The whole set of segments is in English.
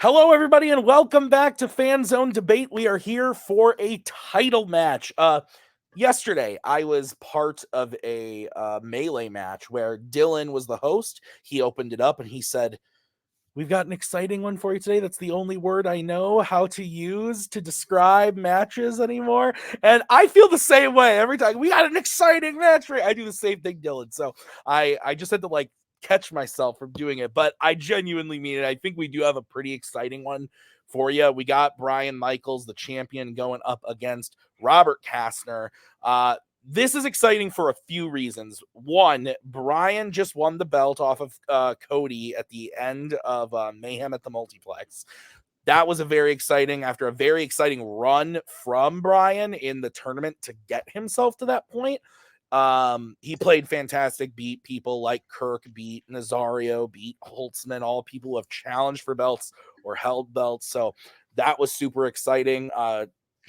Hello, everybody, and welcome back to Fanzone Debate. We are here for a title match. Yesterday, I was part of a melee match where Dylan was the host. He opened it up and he said, "We've got an exciting one for you today. That's the only word I know how to use to describe matches anymore." And I feel the same way every time. We got an exciting match. I do the same thing, Dylan. So I just had to catch myself from doing it, but I genuinely mean it. I think we do have a pretty exciting one for you. We got Brian Michaels, the champion, going up against Robert Castner. This is exciting for a few reasons. One, Brian just won the belt off of Cody at the end of Mayhem at the Multiplex. That was after a very exciting run from Brian in the tournament to get himself to that point. He played fantastic, beat people like Kirk, beat Nazario, beat Holtzman, all people who have challenged for belts or held belts. So that was super exciting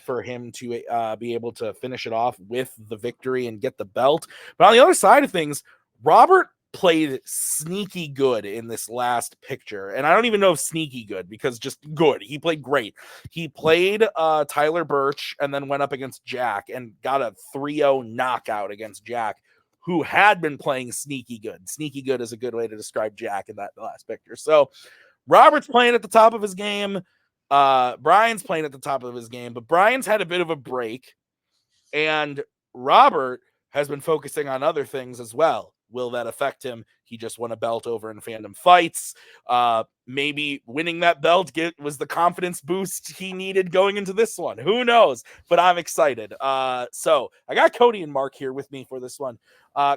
for him to be able to finish it off with the victory and get the belt. But on the other side of things, Robert played sneaky good in this last picture. And I don't even know if sneaky good, because just good. He played great. He played Tyler Birch and then went up against Jack and got a 3-0 knockout against Jack, who had been playing sneaky good. Sneaky good is a good way to describe Jack in that last picture. So Robert's playing at the top of his game. Brian's playing at the top of his game, but Brian's had a bit of a break, and Robert has been focusing on other things as well. Will that affect him? He just won a belt over in Fandom Fights. Maybe winning that belt was the confidence boost he needed going into this one. Who knows? But I'm excited. So I got Cody and Mark here with me for this one.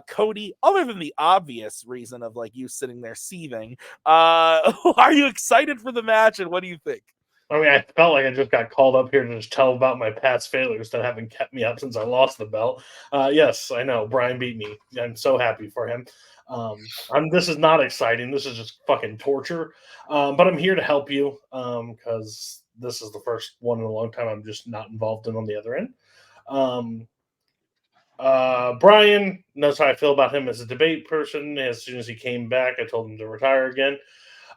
Cody, other than the obvious reason of you sitting there seething, are you excited for the match, and what do you think? I mean, I felt like I just got called up here to just tell about my past failures that haven't kept me up since I lost the belt. Yes, I know. Brian beat me. I'm so happy for him. This is not exciting. This is just fucking torture. But I'm here to help you because this is the first one in a long time I'm just not involved in on the other end. Brian knows how I feel about him as a debate person. As soon as he came back, I told him to retire again.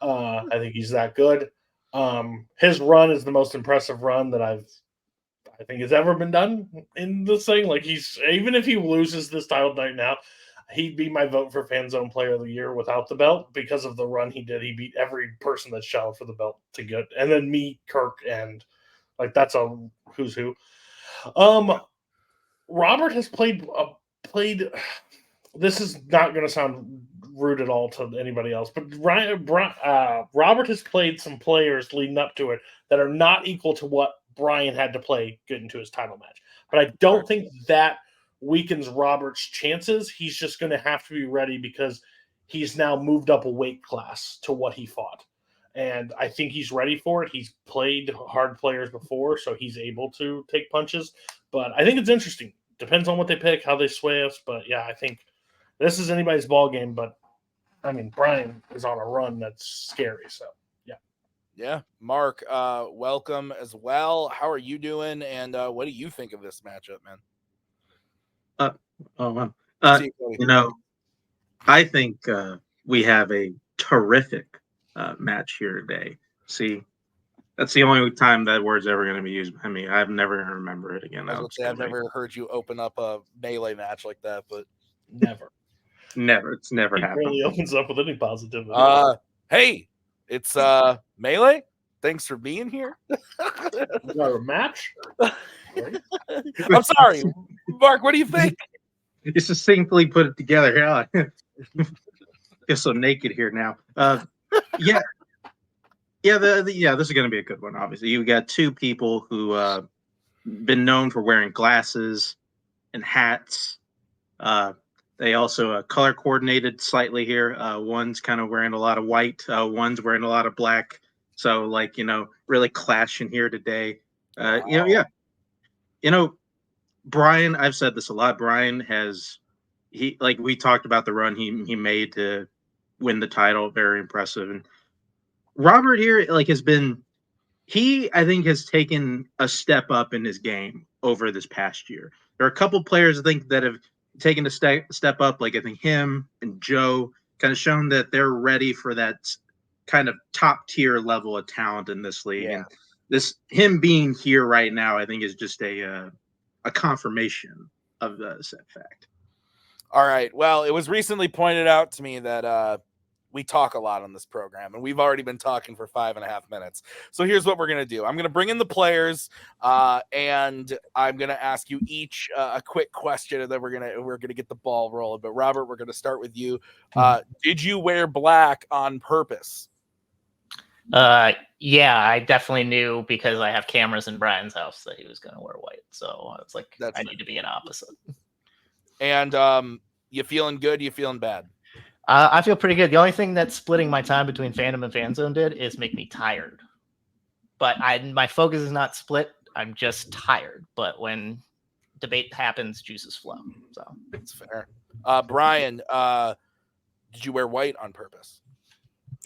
I think he's that good. His run is the most impressive run that I think has ever been done in this thing. Even if he loses this title right now, he'd be my vote for Fanzone Player of the Year without the belt because of the run he did. He beat every person that's challenged for the belt to get, and then me, Kirk, and that's a who's who. Robert has played. This is not going to sound rude at all to anybody else, but Robert has played some players leading up to it that are not equal to what Brian had to play getting to his title match. But I don't think that weakens Robert's chances. He's just going to have to be ready because he's now moved up a weight class to what he fought. And I think he's ready for it. He's played hard players before, so he's able to take punches. But I think it's interesting. Depends on what they pick, how they sway us. But yeah, I think this is anybody's ball game. But I mean, Brian is on a run that's scary. So yeah. Yeah. Mark, welcome as well. How are you doing? And what do you think of this matchup, man? I think we have a terrific match here today. See, that's the only time that word's ever going to be used by me. I've never remember it again. I've never heard you open up a melee match like that, but never. It's never happened. Really opens up with any positivity. Hey, it's melee. Thanks for being here. You got a match? I'm sorry, Mark. What do you think? You succinctly put it together. Yeah, feel so naked here now. Yeah. This is going to be a good one. Obviously, you got two people who been known for wearing glasses and hats. They also color coordinated slightly here. One's kind of wearing a lot of white. One's wearing a lot of black. So really clashing here today. Wow. Brian, I've said this a lot. Brian we talked about the run he made to win the title. Very impressive. And Robert here I think has taken a step up in his game over this past year. There are a couple players I think that have taken a step up, I think him and Joe kind of shown that they're ready for that kind of top tier level of talent in this league, Yeah. and him being here right now, I think, is just a confirmation of said fact. All right. Well, it was recently pointed out to me that we talk a lot on this program, and we've already been talking for 5.5 minutes. So here's what we're going to do. I'm going to bring in the players, and I'm going to ask you each a quick question, and then we're going to get the ball rolling. But Robert, we're going to start with you. Did you wear black on purpose? Yeah, I definitely knew because I have cameras in Brian's house that he was going to wear white. So I was like, I need to be an opposite. And you feeling good? You feeling bad? I feel pretty good. The only thing that's splitting my time between Fandom and Fanzone did is make me tired. But my focus is not split. I'm just tired. But when debate happens, juices flow. So that's fair. Brian, did you wear white on purpose?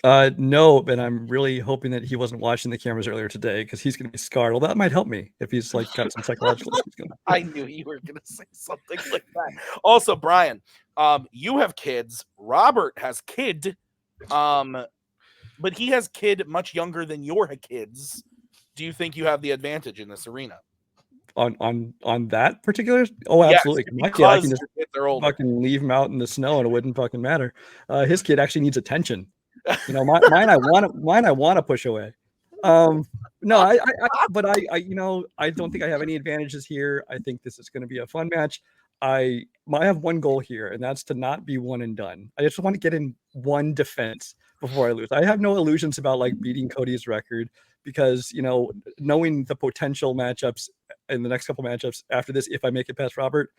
No, but I'm really hoping that he wasn't watching the cameras earlier today because he's going to be scarred. Well, that might help me if he's like got some psychological issues going. I knew you were going to say something like that. Also, Brian, you have kids. Robert has kid, but he has kid much younger than your kids. Do you think you have the advantage in this arena? On that particular? Oh, absolutely. Yes, my kid, I can just fucking leave him out in the snow and it wouldn't fucking matter. His kid actually needs attention. You know, mine I want to push away. No, but I don't think I have any advantages here. I think this is going to be a fun match. I have one goal here, and that's to not be one and done. I just want to get in one defense before I lose. I have no illusions about like beating Cody's record because, you know, knowing the potential matchups in the next couple matchups after this, if I make it past Robert,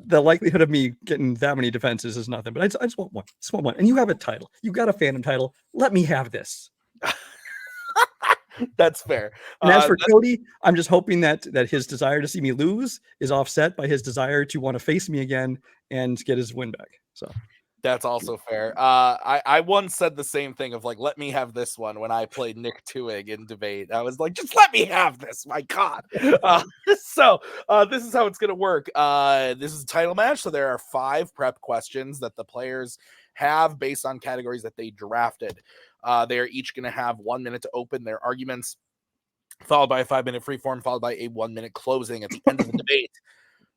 the likelihood of me getting that many defenses is nothing. But I just want one. Just want one. And you have a title. You got a Fandom title. Let me have this. That's fair. And as for Cody, I'm just hoping that his desire to see me lose is offset by his desire to want to face me again and get his win back. So that's also fair. I once said the same thing of like, let me have this one when I played Nick Twohig in debate. I was like, just let me have this. My God. So this is how it's going to work. This is a title match. So there are 5 prep questions that the players have based on categories that they drafted. They are each going to have 1 minute to open their arguments, followed by a 5-minute freeform, followed by a 1-minute closing at the end of the debate.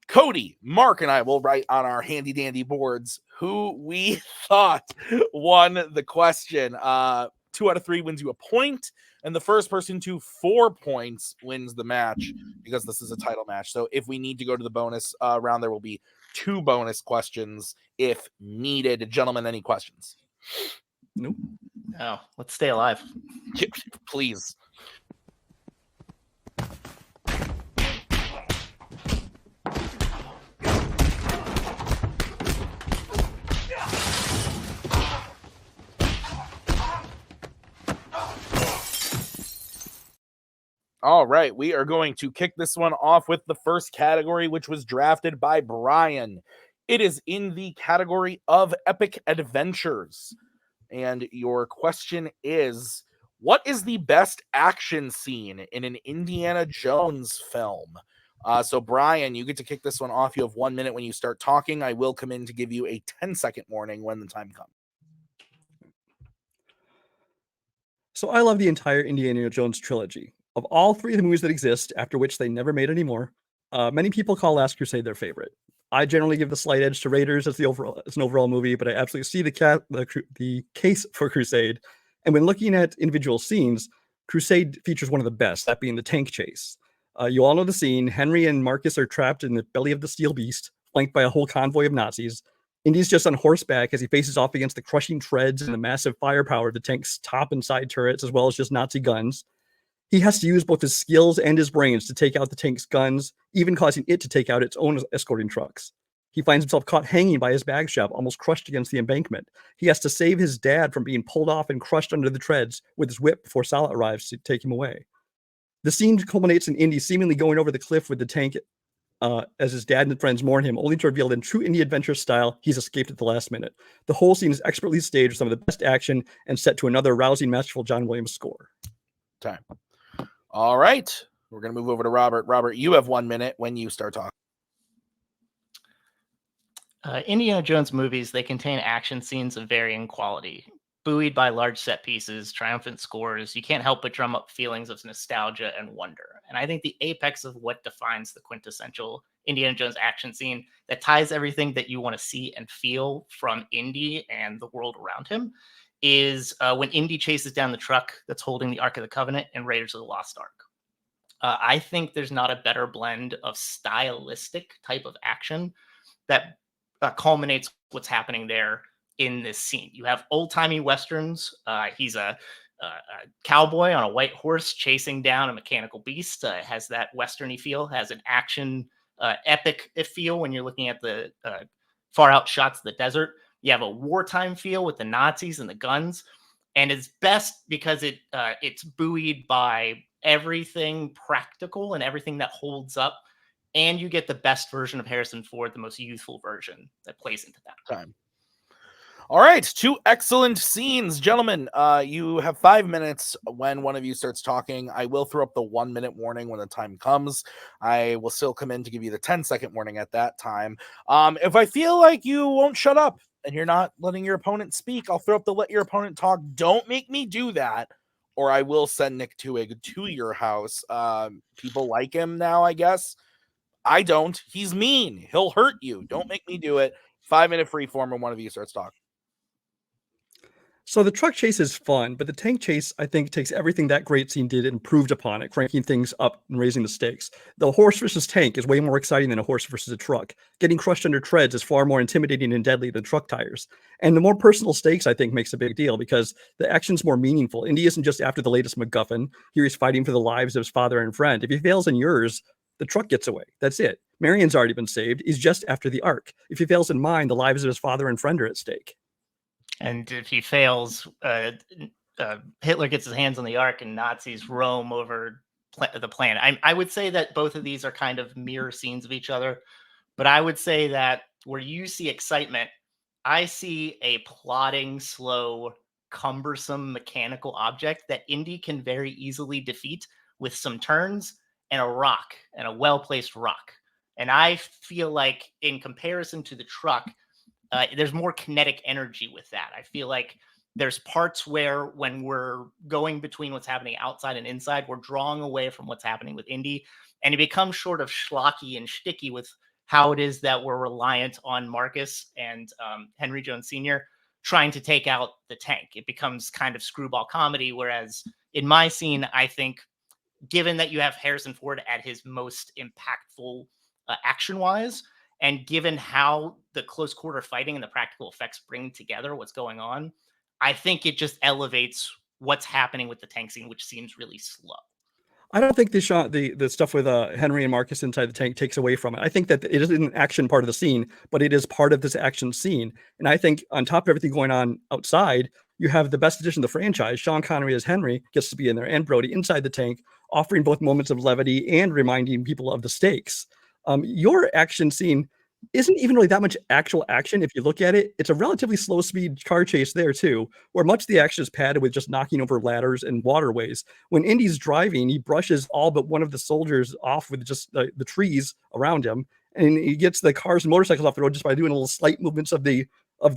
Cody, Mark, and I will write on our handy dandy boards who we thought won the question. 2 out of 3 wins you a point, and the first person to 4 points wins the match because this is a title match. So if we need to go to the bonus round, there will be 2 bonus questions if needed. Gentlemen, any questions? Nope. No, let's stay alive. Please. All right, we are going to kick this one off with the first category, which was drafted by Brian. It is in the category of epic adventures. And your question is, what is the best action scene in an Indiana Jones film? So Brian, you get to kick this one off. You have 1 minute when you start talking. I will come in to give you a 10-second warning when the time comes. So I love the entire Indiana Jones trilogy. Of all 3 of the movies that exist, after which they never made any more, many people call Last Crusade their favorite. I generally give the slight edge to Raiders as an overall movie, but I absolutely see the case for Crusade. And when looking at individual scenes, Crusade features one of the best, that being the tank chase. You all know the scene. Henry and Marcus are trapped in the belly of the steel beast, flanked by a whole convoy of Nazis. Indy's just on horseback as he faces off against the crushing treads and the massive firepower of the tank's top and side turrets, as well as just Nazi guns. He has to use both his skills and his brains to take out the tank's guns, even causing it to take out its own escorting trucks. He finds himself caught hanging by his bag strap, almost crushed against the embankment. He has to save his dad from being pulled off and crushed under the treads with his whip before Salah arrives to take him away. The scene culminates in Indy seemingly going over the cliff with the tank as his dad and friends mourn him, only to reveal in true Indie adventure style, he's escaped at the last minute. The whole scene is expertly staged with some of the best action and set to another rousing, masterful John Williams score. Time. All right. We're going to move over to Robert. Robert, you have 1 minute when you start talking. Indiana Jones movies, they contain action scenes of varying quality. buoyed by large set pieces, triumphant scores. You can't help but drum up feelings of nostalgia and wonder. And I think the apex of what defines the quintessential Indiana Jones action scene that ties everything that you want to see and feel from Indy and the world around him is when Indy chases down the truck that's holding the Ark of the Covenant in Raiders of the Lost Ark. I think there's not a better blend of stylistic type of action that culminates what's happening there in this scene. You have old-timey westerns. He's a cowboy on a white horse chasing down a mechanical beast. Has that westerny feel, has an action epic feel when you're looking at the far out shots of the desert. You have a wartime feel with the Nazis and the guns. And it's best because it's buoyed by everything practical and everything that holds up. And you get the best version of Harrison Ford, the most youthful version that plays into that. Time. All right, 2 excellent scenes, gentlemen. You have 5 minutes when one of you starts talking. I will throw up the 1-minute warning when the time comes. I will still come in to give you the 10-second warning at that time. If I feel like you won't shut up and you're not letting your opponent speak, I'll throw up the let your opponent talk. Don't make me do that, or I will send Nick Twohig to your house. People like him now, I guess. I don't. He's mean. He'll hurt you. Don't make me do it. 5-minute free form when one of you starts talking. So the truck chase is fun, but the tank chase, I think, takes everything that great scene did and improved upon it, cranking things up and raising the stakes. The horse versus tank is way more exciting than a horse versus a truck. Getting crushed under treads is far more intimidating and deadly than truck tires. And the more personal stakes, I think, makes a big deal because the action's more meaningful. Indy isn't just after the latest MacGuffin. Here he's fighting for the lives of his father and friend. If he fails in yours, the truck gets away. That's it. Marion's already been saved. He's just after the Ark. If he fails in mine, the lives of his father and friend are at stake. And if he fails, Hitler gets his hands on the Ark and Nazis roam over the planet. I would say that both of these are kind of mirror scenes of each other. But I would say that where you see excitement, I see a plodding, slow, cumbersome mechanical object that Indy can very easily defeat with some turns and a rock, and a well-placed rock. And I feel like in comparison to the truck, there's more kinetic energy with that. I feel like there's parts where when we're going between what's happening outside and inside, we're drawing away from what's happening with Indy, and it becomes sort of schlocky and shticky with how it is that we're reliant on Marcus and Henry Jones Sr. trying to take out the tank. It becomes kind of screwball comedy, whereas in my scene, I think, given that you have Harrison Ford at his most impactful action-wise, and given how the close quarter fighting and the practical effects bring together what's going on, I think it just elevates what's happening with the tank scene, which seems really slow. I don't think the stuff with Henry and Marcus inside the tank takes away from it. I think that it isn't an action part of the scene, but it is part of this action scene. And I think on top of everything going on outside, you have the best addition to the franchise. Sean Connery as Henry gets to be in there, and Brody inside the tank, offering both moments of levity and reminding people of the stakes. Your action scene isn't even really that much actual action. If you look at it, it's a relatively slow speed car chase there too, where much of the action is padded with just knocking over ladders and waterways. When Indy's driving, he brushes all but one of the soldiers off with just the trees around him, and he gets the cars and motorcycles off the road just by doing a little slight movements of the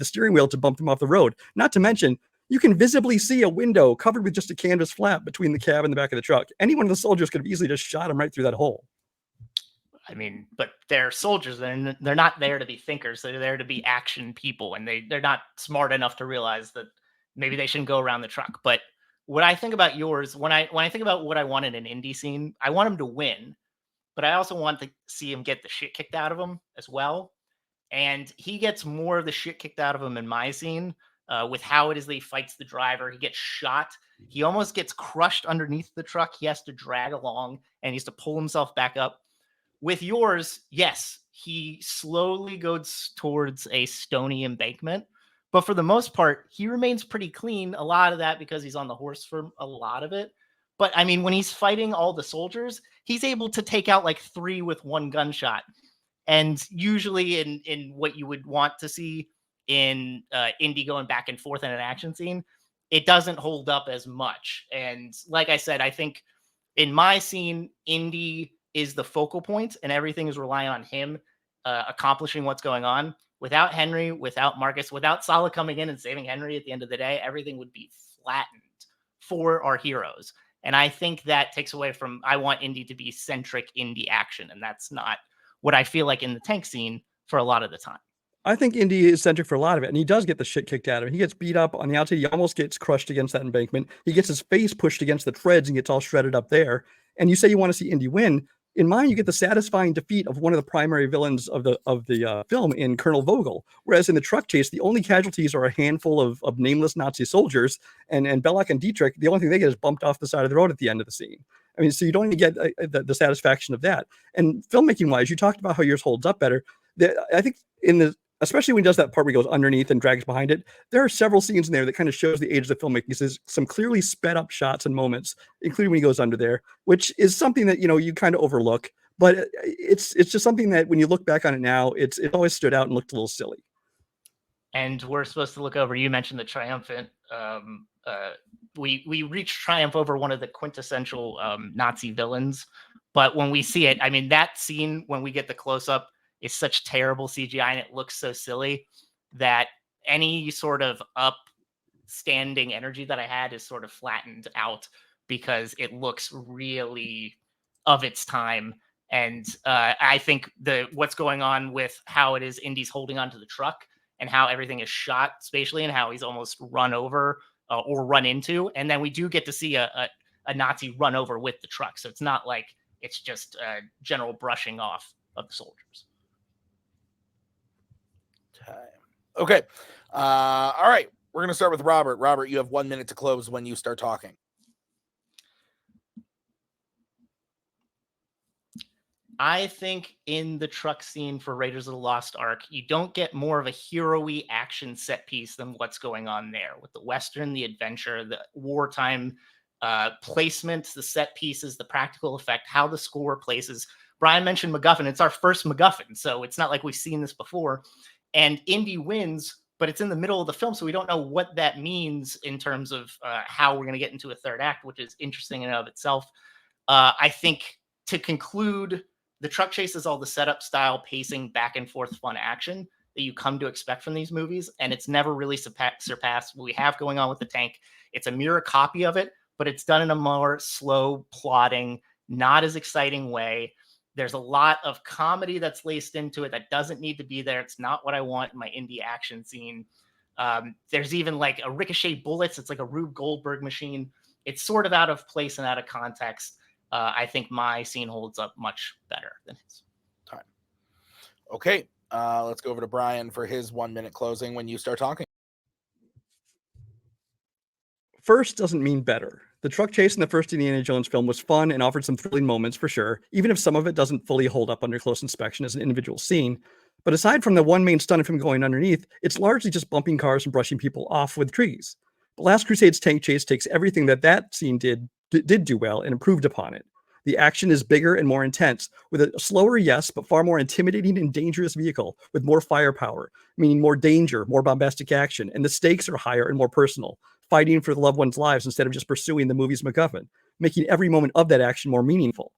steering wheel to bump them off the road. Not to mention, you can visibly see a window covered with just a canvas flap between the cab and the back of the truck. Any one of the soldiers could have easily just shot him right through that hole. I mean, but they're soldiers, and they're not there to be thinkers. They're there to be action people, and they're not smart enough to realize that maybe they shouldn't go around the truck. But what I think about yours, when I think about what I want in an Indy scene, I want him to win, but I also want to see him get the shit kicked out of him as well. And he gets more of the shit kicked out of him in my scene with how it is that he fights the driver. He gets shot. He almost gets crushed underneath the truck. He has to drag along, and he has to pull himself back up. With yours, yes, he slowly goes towards a stony embankment, but for the most part, he remains pretty clean. A lot of that because he's on the horse for a lot of it. But I mean, when he's fighting all the soldiers, he's able to take out like 3 with 1 gunshot. And usually in what you would want to see in Indy going back and forth in an action scene, it doesn't hold up as much. And like I said, I think in my scene, Indy is the focal point and everything is relying on him. accomplishing what's going on. Without Henry, without Marcus, without Salah coming in and saving Henry at the end of the day, everything would be flattened for our heroes. And I think that takes away from, I want Indy to be centric indie action. And that's not what I feel like in the tank scene for a lot of the time. I think Indy is centric for a lot of it, and he does get the shit kicked out of him. He gets beat up on the outside. He almost gets crushed against that embankment. He gets his face pushed against the treads and gets all shredded up there. And you say you want to see Indy win. In mine, you get the satisfying defeat of one of the primary villains of the film in Colonel Vogel. Whereas in the truck chase, the only casualties are a handful of nameless Nazi soldiers, and Belloc and Dietrich, the only thing they get is bumped off the side of the road at the end of the scene. I mean, so you don't even get the satisfaction of that. And filmmaking-wise, you talked about how yours holds up better. I think especially when he does that part where he goes underneath and drags behind it, there are several scenes in there that kind of shows the age of the filmmaking. There's some clearly sped up shots and moments, including when he goes under there, which is something that, you kind of overlook, but it's just something that when you look back on it now, it always stood out and looked a little silly. And we're supposed to look over, you mentioned the triumphant, we reach triumph over one of the quintessential Nazi villains, but when we see it, I mean, that scene, when we get the close up, is such terrible CGI and it looks so silly that any sort of upstanding energy that I had is sort of flattened out because it looks really of its time. And I think what's going on with how it is Indy's holding onto the truck and how everything is shot spatially and how he's almost run over or run into. And then we do get to see a Nazi run over with the truck. So it's not like it's just a general brushing off of the soldiers. Okay. All right. We're going to start with Robert. Robert, you have 1 minute to close when you start talking. I think in the truck scene for Raiders of the Lost Ark, you don't get more of a hero-y action set piece than what's going on there with the Western, the adventure, the wartime placement, the set pieces, the practical effect, how the score places. Brian mentioned MacGuffin. It's our first MacGuffin, so it's not like we've seen this before. And Indy wins, but it's in the middle of the film, so we don't know what that means in terms of how we're going to get into a third act, which is interesting in and of itself. I think to conclude, the truck chase is all the setup style, pacing, back and forth fun action that you come to expect from these movies, and it's never really surpassed what we have going on with the tank. It's a mirror copy of it, but it's done in a more slow, plodding, not as exciting way. There's a lot of comedy that's laced into it that doesn't need to be there. It's not what I want in my indie action scene. There's even like a ricochet bullets. It's like a Rube Goldberg machine. It's sort of out of place and out of context. I think my scene holds up much better than his. Time. Okay. Let's go over to Brian for his 1 minute closing when you start talking. First doesn't mean better. The truck chase in the first Indiana Jones film was fun and offered some thrilling moments for sure, even if some of it doesn't fully hold up under close inspection as an individual scene. But aside from the one main stunt of him going underneath, it's largely just bumping cars and brushing people off with trees. But Last Crusade's tank chase takes everything that scene did do well and improved upon it. The action is bigger and more intense, with a slower, yes, but far more intimidating and dangerous vehicle with more firepower, meaning more danger, more bombastic action, and the stakes are higher and more personal, fighting for the loved ones' lives instead of just pursuing the movie's MacGuffin, making every moment of that action more meaningful.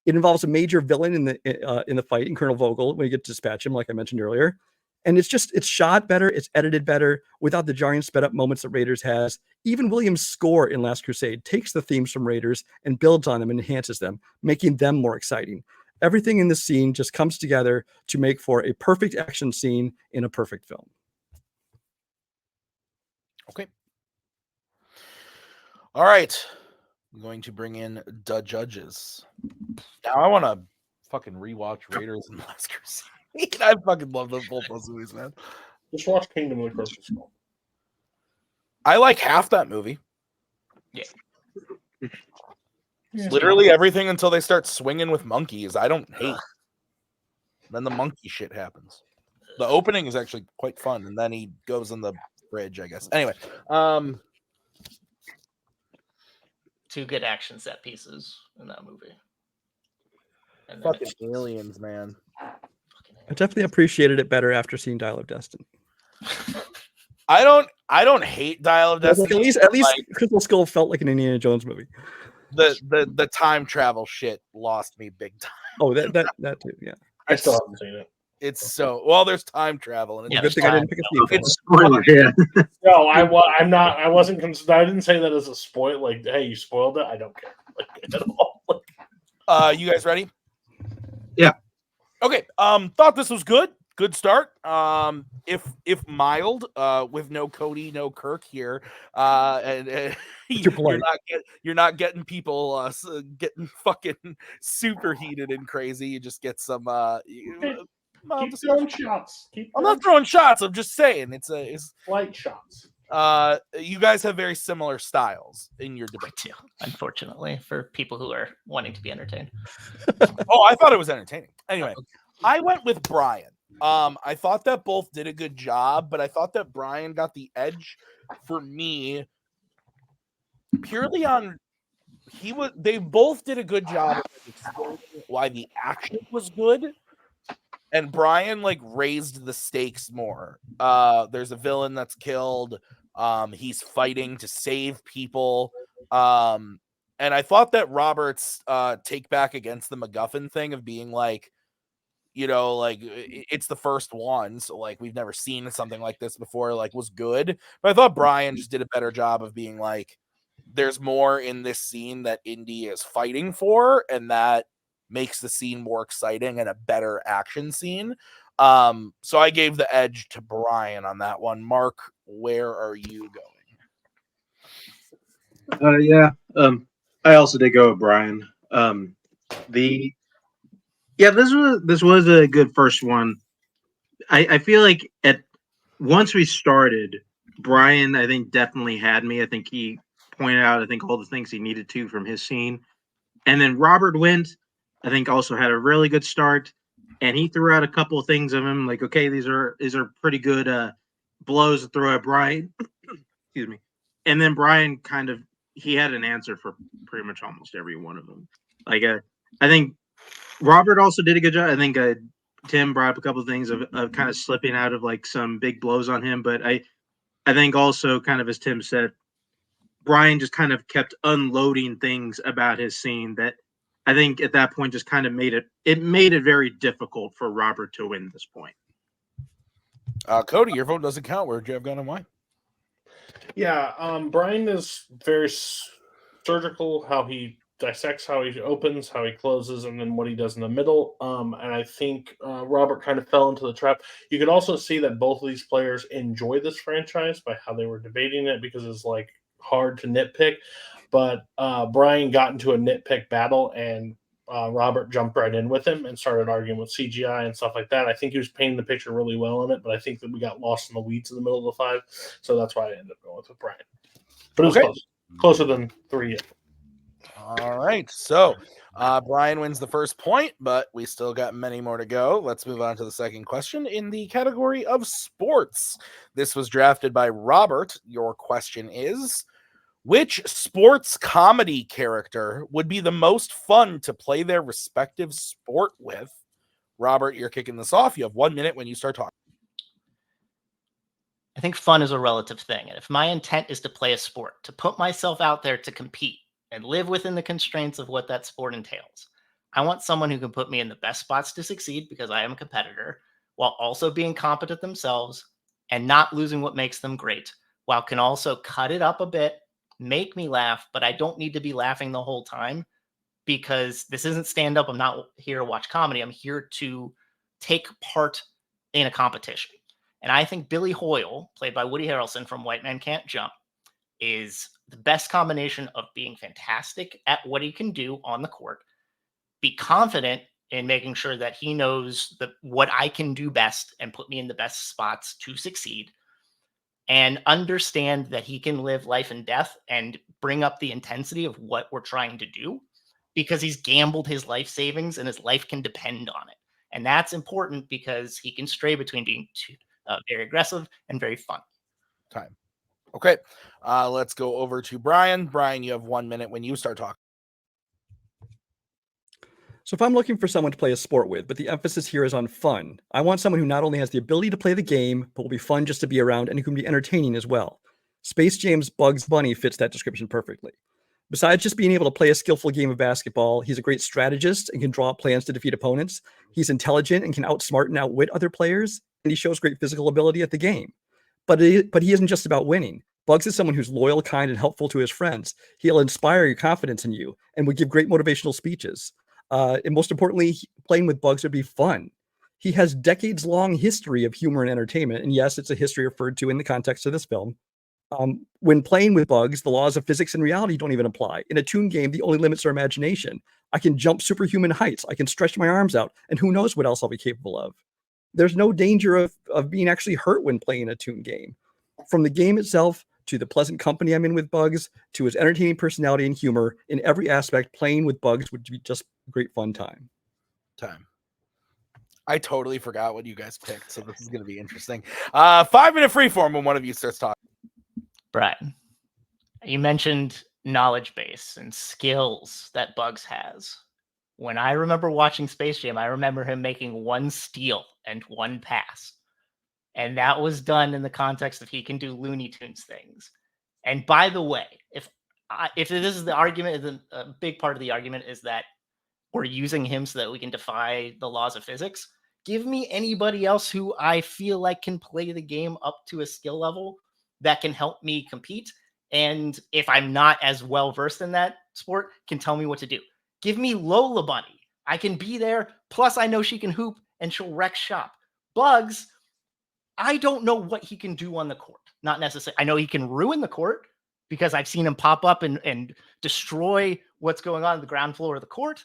It involves a major villain in the fight in Colonel Vogel when you get to dispatch him, like I mentioned earlier. And it's shot better, it's edited better, without the jarring sped up moments that Raiders has. Even Williams' score in Last Crusade takes the themes from Raiders and builds on them and enhances them, making them more exciting. Everything in this scene just comes together to make for a perfect action scene in a perfect film. Okay. All right. I'm going to bring in the judges. Now I want to fucking rewatch Raiders and Last Crusade. I fucking love both those movies, man. Just watch Kingdom of the Crystal Skull. I like half that movie. Yeah. Literally everything until they start swinging with monkeys. I don't hate. Then the monkey shit happens. The opening is actually quite fun, and then he goes in the fridge, I guess. Anyway, two good action set pieces in that movie. And fucking aliens, man. I definitely appreciated it better after seeing Dial of Destiny. I don't hate Dial of Destiny. Like, at least Crystal Skull felt like an Indiana Jones movie. The time travel shit lost me big time. Oh, that too, yeah. I still haven't seen it. It's so well. There's time travel, and Well, it's good thing I didn't pick a theme. It's Spoiler, yeah. No, I'm not. I wasn't. I didn't say that as a spoil. Like, hey, you spoiled it. I don't care. Like, at all. You guys ready? Yeah. Okay. Thought this was good. Good start. If mild, with no Cody, no Kirk here, and you're not getting people getting fucking superheated and crazy. You just get some Keep throwing shots. I'm not throwing shots. I'm just saying it's light shots. You guys have very similar styles in your debate too, unfortunately, for people who are wanting to be entertained. Oh, I thought it was entertaining. Anyway, I went with Brian. I thought that both did a good job, but I thought that Brian got the edge for me purely on they both did a good job of explaining why the action was good. And Brian raised the stakes more. There's a villain that's killed. He's fighting to save people. And I thought that Robert's take back against the MacGuffin thing of being it's the first one, so we've never seen something like this before, was good. But I thought Brian just did a better job of being there's more in this scene that Indy is fighting for, and that makes the scene more exciting and a better action scene. So I gave the edge to Brian on that one. Mark, where are you going? Yeah. I also did go with Brian. This was a good first one. I feel like once we started, Brian, I think, definitely had me. I think he pointed out, all the things he needed to from his scene. And then Robert went, I think, also had a really good start. And he threw out a couple of things of him, okay, these are pretty good blows to throw at Brian. Excuse me. And then Brian he had an answer for pretty much almost every one of them. I think Robert also did a good job. I think Tim brought up a couple of things of kind of slipping out of some big blows on him. But I think also, kind of as Tim said, Brian just kind of kept unloading things about his scene that I think at that point just kind of made it very difficult for Robert to win this point. Cody, your vote doesn't count. Where'd you have gone and why? Yeah, Brian is very surgical how he dissects, how he opens, how he closes, and then what he does in the middle. And I think Robert kind of fell into the trap. You could also see that both of these players enjoy this franchise by how they were debating it, because it's hard to nitpick. But Brian got into a nitpick battle, and Robert jumped right in with him and started arguing with CGI and stuff like that. I think he was painting the picture really well in it, but I think that we got lost in the weeds in the middle of the five. So that's why I ended up going with Brian. But it was close. Closer than 3. All right. So Brian wins the first point, but we still got many more to go. Let's move on to the second question in the category of sports. This was drafted by Robert. Your question is, which sports comedy character would be the most fun to play their respective sport with? Robert, you're kicking this off. You have 1 minute when you start talking. I think fun is a relative thing. And if my intent is to play a sport, to put myself out there to compete and live within the constraints of what that sport entails, I want someone who can put me in the best spots to succeed, because I am a competitor, while also being competent themselves and not losing what makes them great, while can also cut it up a bit, make me laugh, but I don't need to be laughing the whole time, because this isn't stand up. I'm not here to watch comedy. I'm here to take part in a competition. And I think Billy Hoyle, played by Woody Harrelson from White Man Can't Jump, is the best combination of being fantastic at what he can do on the court, be confident in making sure that he knows what I can do best and put me in the best spots to succeed, and understand that he can live life and death and bring up the intensity of what we're trying to do, because he's gambled his life savings and his life can depend on it. And that's important, because he can stray between being very aggressive and very fun. Time. Okay. Let's go over to Brian. Brian, you have 1 minute when you start talking. So if I'm looking for someone to play a sport with, but the emphasis here is on fun, I want someone who not only has the ability to play the game, but will be fun just to be around and who can be entertaining as well. Space Jam's Bugs Bunny fits that description perfectly. Besides just being able to play a skillful game of basketball, he's a great strategist and can draw up plans to defeat opponents. He's intelligent and can outsmart and outwit other players, and he shows great physical ability at the game. But he isn't just about winning. Bugs is someone who's loyal, kind, and helpful to his friends. He'll inspire your confidence in you and would give great motivational speeches. And most importantly, playing with Bugs would be fun. He has decades-long history of humor and entertainment, and yes, it's a history referred to in the context of this film. When playing with Bugs, the laws of physics and reality don't even apply. In a toon game, the only limits are imagination. I can jump superhuman heights. I can stretch my arms out, and who knows what else I'll be capable of. There's no danger of being actually hurt when playing a toon game. From the game itself to the pleasant company I'm in with Bugs to his entertaining personality and humor, in every aspect, playing with Bugs would be just a great fun time. I totally forgot what you guys picked, so this is going to be interesting. 5-minute freeform when one of you starts talking. Brian, you mentioned knowledge base and skills that Bugs has. When I remember watching Space Jam, I remember him making one steal and one pass. And that was done in the context of he can do Looney Tunes things. And by the way, if this is the argument, a big part of the argument is that we're using him so that we can defy the laws of physics. Give me anybody else who I feel like can play the game up to a skill level that can help me compete. And if I'm not as well versed in that sport, can tell me what to do. Give me Lola Bunny. I can be there. Plus, I know she can hoop and she'll wreck shop. Bugs, I don't know what he can do on the court. Not necessarily. I know he can ruin the court because I've seen him pop up and destroy what's going on the ground floor of the court.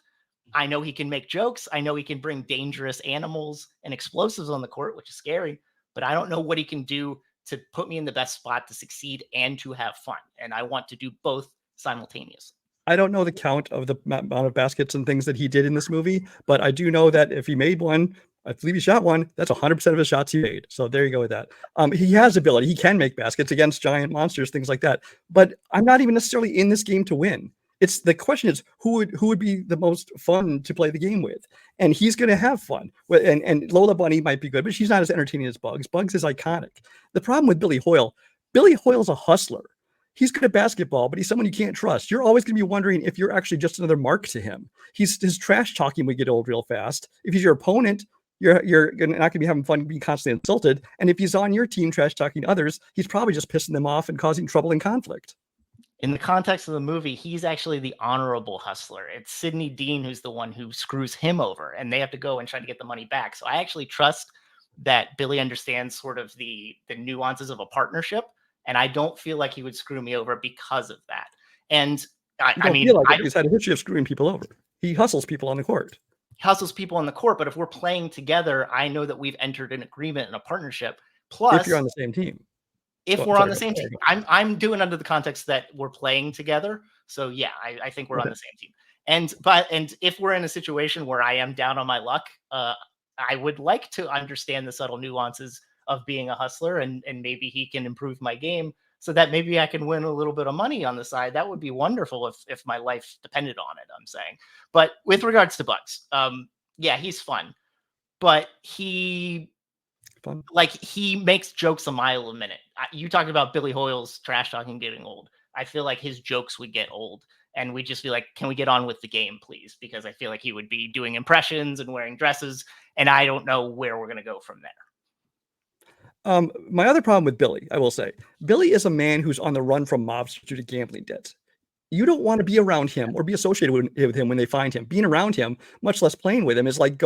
I know he can make jokes. I know he can bring dangerous animals and explosives on the court, which is scary. But I don't know what he can do to put me in the best spot to succeed and to have fun. And I want to do both simultaneously. I don't know the count of the amount of baskets and things that he did in this movie, but I do know that if he made one, I believe he shot one, that's 100% of his shots he made. So there you go with that. He has ability. He can make baskets against giant monsters, things like that. But I'm not even necessarily in this game to win. It's the question is who would be the most fun to play the game with, and he's going to have fun. And Lola Bunny might be good, but she's not as entertaining as Bugs. Bugs is iconic. The problem with Billy Hoyle's a hustler. He's good at basketball, but he's someone you can't trust. You're always going to be wondering if you're actually just another mark to him. His trash talking would get old real fast. If he's your opponent, you're not going to be having fun being constantly insulted. And if he's on your team trash talking others, he's probably just pissing them off and causing trouble and conflict. In the context of the movie, he's actually the honorable hustler. It's Sidney Dean who's the one who screws him over, and they have to go and try to get the money back. So I actually trust that Billy understands sort of the nuances of a partnership, and I don't feel like he would screw me over because of that. And I mean, he's had a history of screwing people over. He hustles people on the court. But if we're playing together, I know that we've entered an agreement and a partnership. Plus, if you're on the same team. If we're on the same team, I'm doing under the context that we're playing together. So yeah, I think we're on the same team. And if we're in a situation where I am down on my luck, I would like to understand the subtle nuances of being a hustler, and maybe he can improve my game so that maybe I can win a little bit of money on the side. That would be wonderful if my life depended on it, I'm saying. But with regards to Bugs, yeah, he's fun, but he makes jokes a mile a minute. You talked about Billy Hoyle's trash talking getting old. I feel like his jokes would get old, and we just feel like, can we get on with the game, please? Because I feel like he would be doing impressions and wearing dresses, and I don't know where we're going to go from there. My other problem with Billy, I will say, Billy is a man who's on the run from mobsters due to gambling debts. You don't want to be around him or be associated with him when they find him. Being around him, much less playing with him, is likely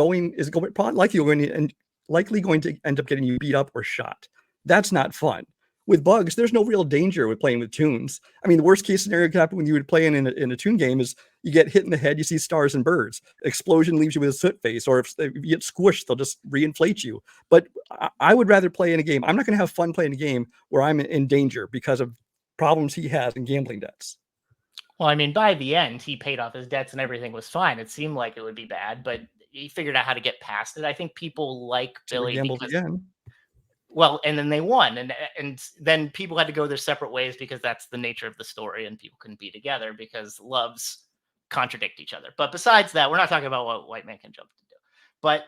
going to end up getting you beat up or shot. That's not fun. With Bugs, there's no real danger with playing with toons. I mean, the worst case scenario could happen when you would play in a toon game is you get hit in the head, you see stars and birds. Explosion leaves you with a soot face, or if you get squished, they'll just reinflate you. But I would rather play in a game. I'm not going to have fun playing a game where I'm in danger because of problems he has in gambling debts. Well, I mean, by the end, he paid off his debts and everything was fine. It seemed like it would be bad, but he figured out how to get past it. I think people like Billy gambled again. Well, and then they won, and then people had to go their separate ways because that's the nature of the story, and people couldn't be together because loves contradict each other. But besides that, we're not talking about what White Man Can Jump to do. But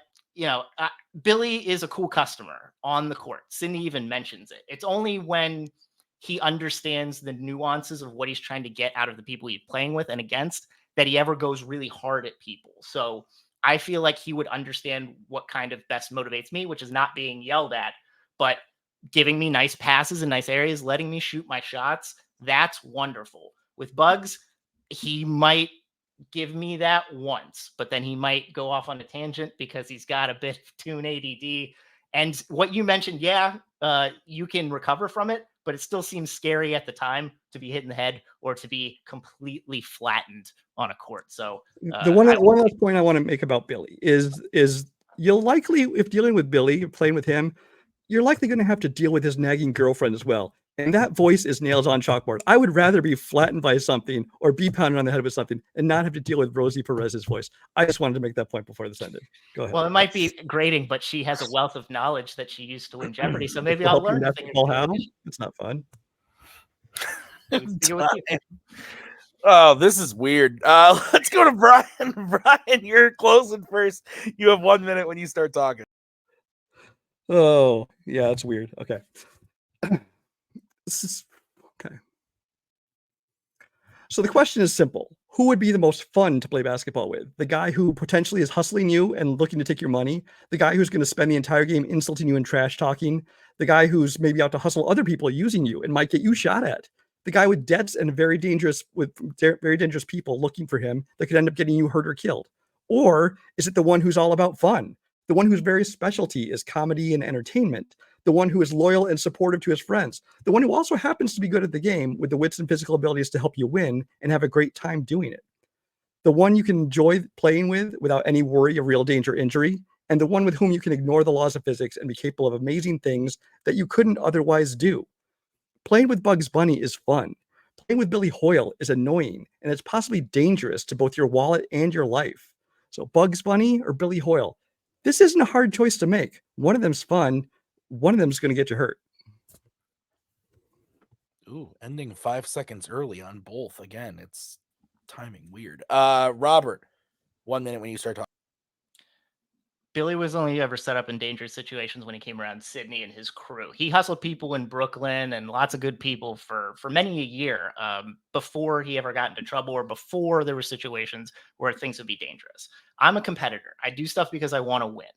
Billy is a cool customer on the court. Sydney even mentions it. It's only when he understands the nuances of what he's trying to get out of the people he's playing with and against, that he ever goes really hard at people. So I feel like he would understand what kind of best motivates me, which is not being yelled at, but giving me nice passes in nice areas, letting me shoot my shots. That's wonderful. With Bugs, he might give me that once, but then he might go off on a tangent because he's got a bit of Toon ADD. And what you mentioned, you can recover from it, but it still seems scary at the time to be hit in the head or to be completely flattened on a court. So the one last point I want to make about Billy is you'll likely, if dealing with Billy, playing with him, you're likely going to have to deal with his nagging girlfriend as well. And that voice is nails on chalkboard. I would rather be flattened by something or be pounded on the head with something and not have to deal with Rosie Perez's voice. I just wanted to make that point before this ended. Go ahead. Well, it might be grating, but she has a wealth of knowledge that she used to win Jeopardy. So maybe I'll learn a thing or two. It's not fun. Oh, this is weird. Let's go to Brian. Brian, you're closing first. You have 1 minute when you start talking. Oh, yeah, it's weird. Okay. This is okay. So the question is simple. Who would be the most fun to play basketball with? The guy who potentially is hustling you and looking to take your money? The guy who's going to spend the entire game insulting you and trash talking? The guy who's maybe out to hustle other people using you and might get you shot at? The guy with debts and very dangerous people looking for him that could end up getting you hurt or killed? Or is it the one who's all about fun? The one whose very specialty is comedy and entertainment? The one who is loyal and supportive to his friends? The one who also happens to be good at the game with the wits and physical abilities to help you win and have a great time doing it? The one you can enjoy playing with without any worry of real danger or injury? And the one with whom you can ignore the laws of physics and be capable of amazing things that you couldn't otherwise do? Playing with Bugs Bunny is fun. Playing with Billy Hoyle is annoying, and it's possibly dangerous to both your wallet and your life. So Bugs Bunny or Billy Hoyle? This isn't a hard choice to make. One of them's fun. One of them's going to get you hurt. Ooh, ending 5 seconds early on both. Again, it's timing weird. Robert, 1 minute when you start talking. Billy was only ever set up in dangerous situations when he came around Sydney and his crew. He hustled people in Brooklyn and lots of good people for many a year before he ever got into trouble or before there were situations where things would be dangerous. I'm a competitor. I do stuff because I want to win.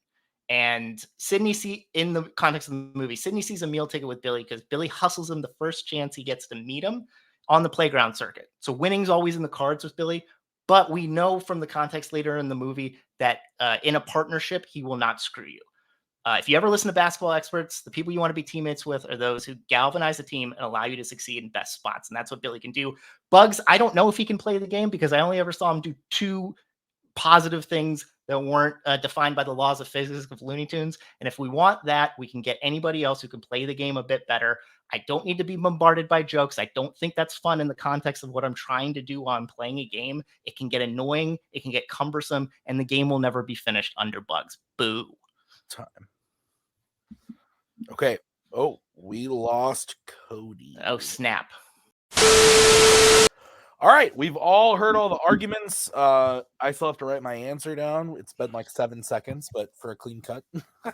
And Sydney, in the context of the movie, Sydney sees a meal ticket with Billy because Billy hustles him the first chance he gets to meet him on the playground circuit. So winning's always in the cards with Billy. But we know from the context later in the movie that in a partnership, he will not screw you. If you ever listen to basketball experts, the people you want to be teammates with are those who galvanize the team and allow you to succeed in best spots. And that's what Billy can do. Bugs, I don't know if he can play the game because I only ever saw him do two positive things that weren't defined by the laws of physics of Looney Tunes. And if we want that, we can get anybody else who can play the game a bit better. I don't need to be bombarded by jokes. I don't think that's fun in the context of what I'm trying to do on playing a game. It can get annoying. It can get cumbersome, and the game will never be finished under Bugs. Boo. Time. Okay. Oh, we lost Cody. Oh, snap. All right, we've all heard all the arguments. I still have to write my answer down. It's been like 7 seconds, but for a clean cut, I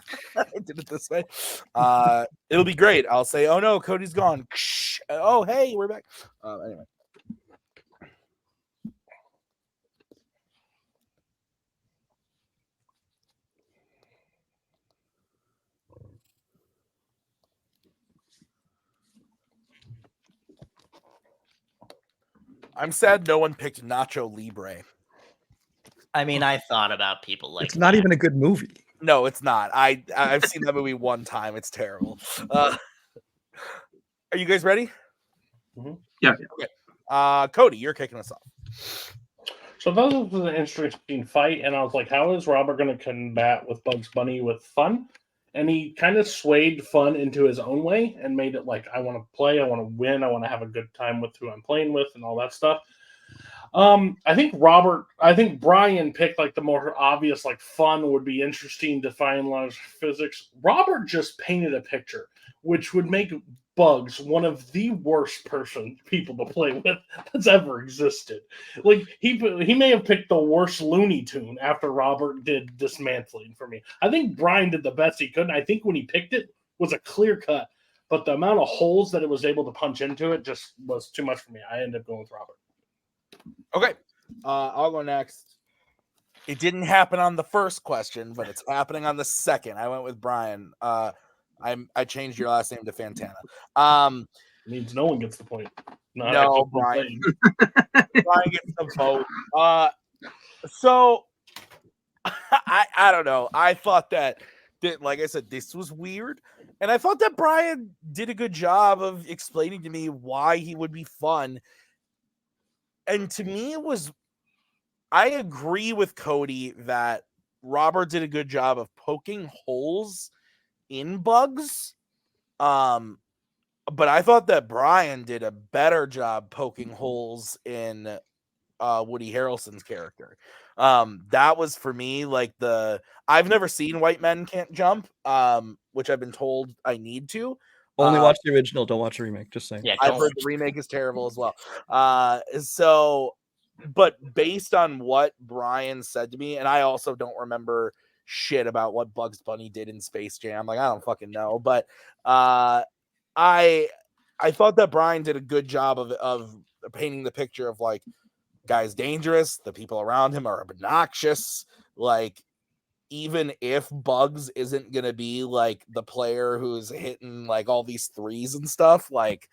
did it this way. It'll be great. I'll say, "Oh no, Cody's gone." Oh hey, we're back. Anyway. I'm sad no one picked Nacho Libre. I mean, I thought about people like it's not even a good movie. No, it's not. I've seen that movie one time. It's terrible. Are you guys ready? Mm-hmm. Yeah. Okay. Cody, you're kicking us off. So that was an interesting fight, and I was like, how is Robert going to combat with Bugs Bunny with fun? And he kind of swayed fun into his own way and made it like, I want to play, I want to win, I want to have a good time with who I'm playing with and all that stuff. I think Brian picked like the more obvious, like fun would be interesting to finalize physics. Robert just painted a picture, which would make Bugs one of the worst people to play with that's ever existed. Like he may have picked the worst Looney Tune after Robert did dismantling for me. I think Brian did the best he could, and I think when he picked it was a clear cut. but the amount of holes that it was able to punch into it just was too much for me. I ended up going with Robert. Okay. I'll go next. It didn't happen on the first question, but it's happening on the second. I went with Brian. I changed your last name to Fantana. It means no one gets the point. No, Brian. Brian gets the vote. So I don't know. I thought that, like I said, this was weird. And I thought that Brian did a good job of explaining to me why he would be fun. And to me, I agree with Cody that Robert did a good job of poking holes in bugs. But I thought that Brian did a better job poking holes in Woody Harrelson's character. That was for me like I've never seen White Men Can't Jump, which I've been told I need to. Only watch the original, don't watch the remake. Just saying. Yeah, I've heard the remake is terrible as well. But based on what Brian said to me, and I also don't remember shit about what Bugs Bunny did in Space Jam. Like, I don't fucking know. But I thought that Brian did a good job of painting the picture of like, guy's dangerous. The people around him are obnoxious. Like, even if Bugs isn't going to be like the player who's hitting like all these threes and stuff, like,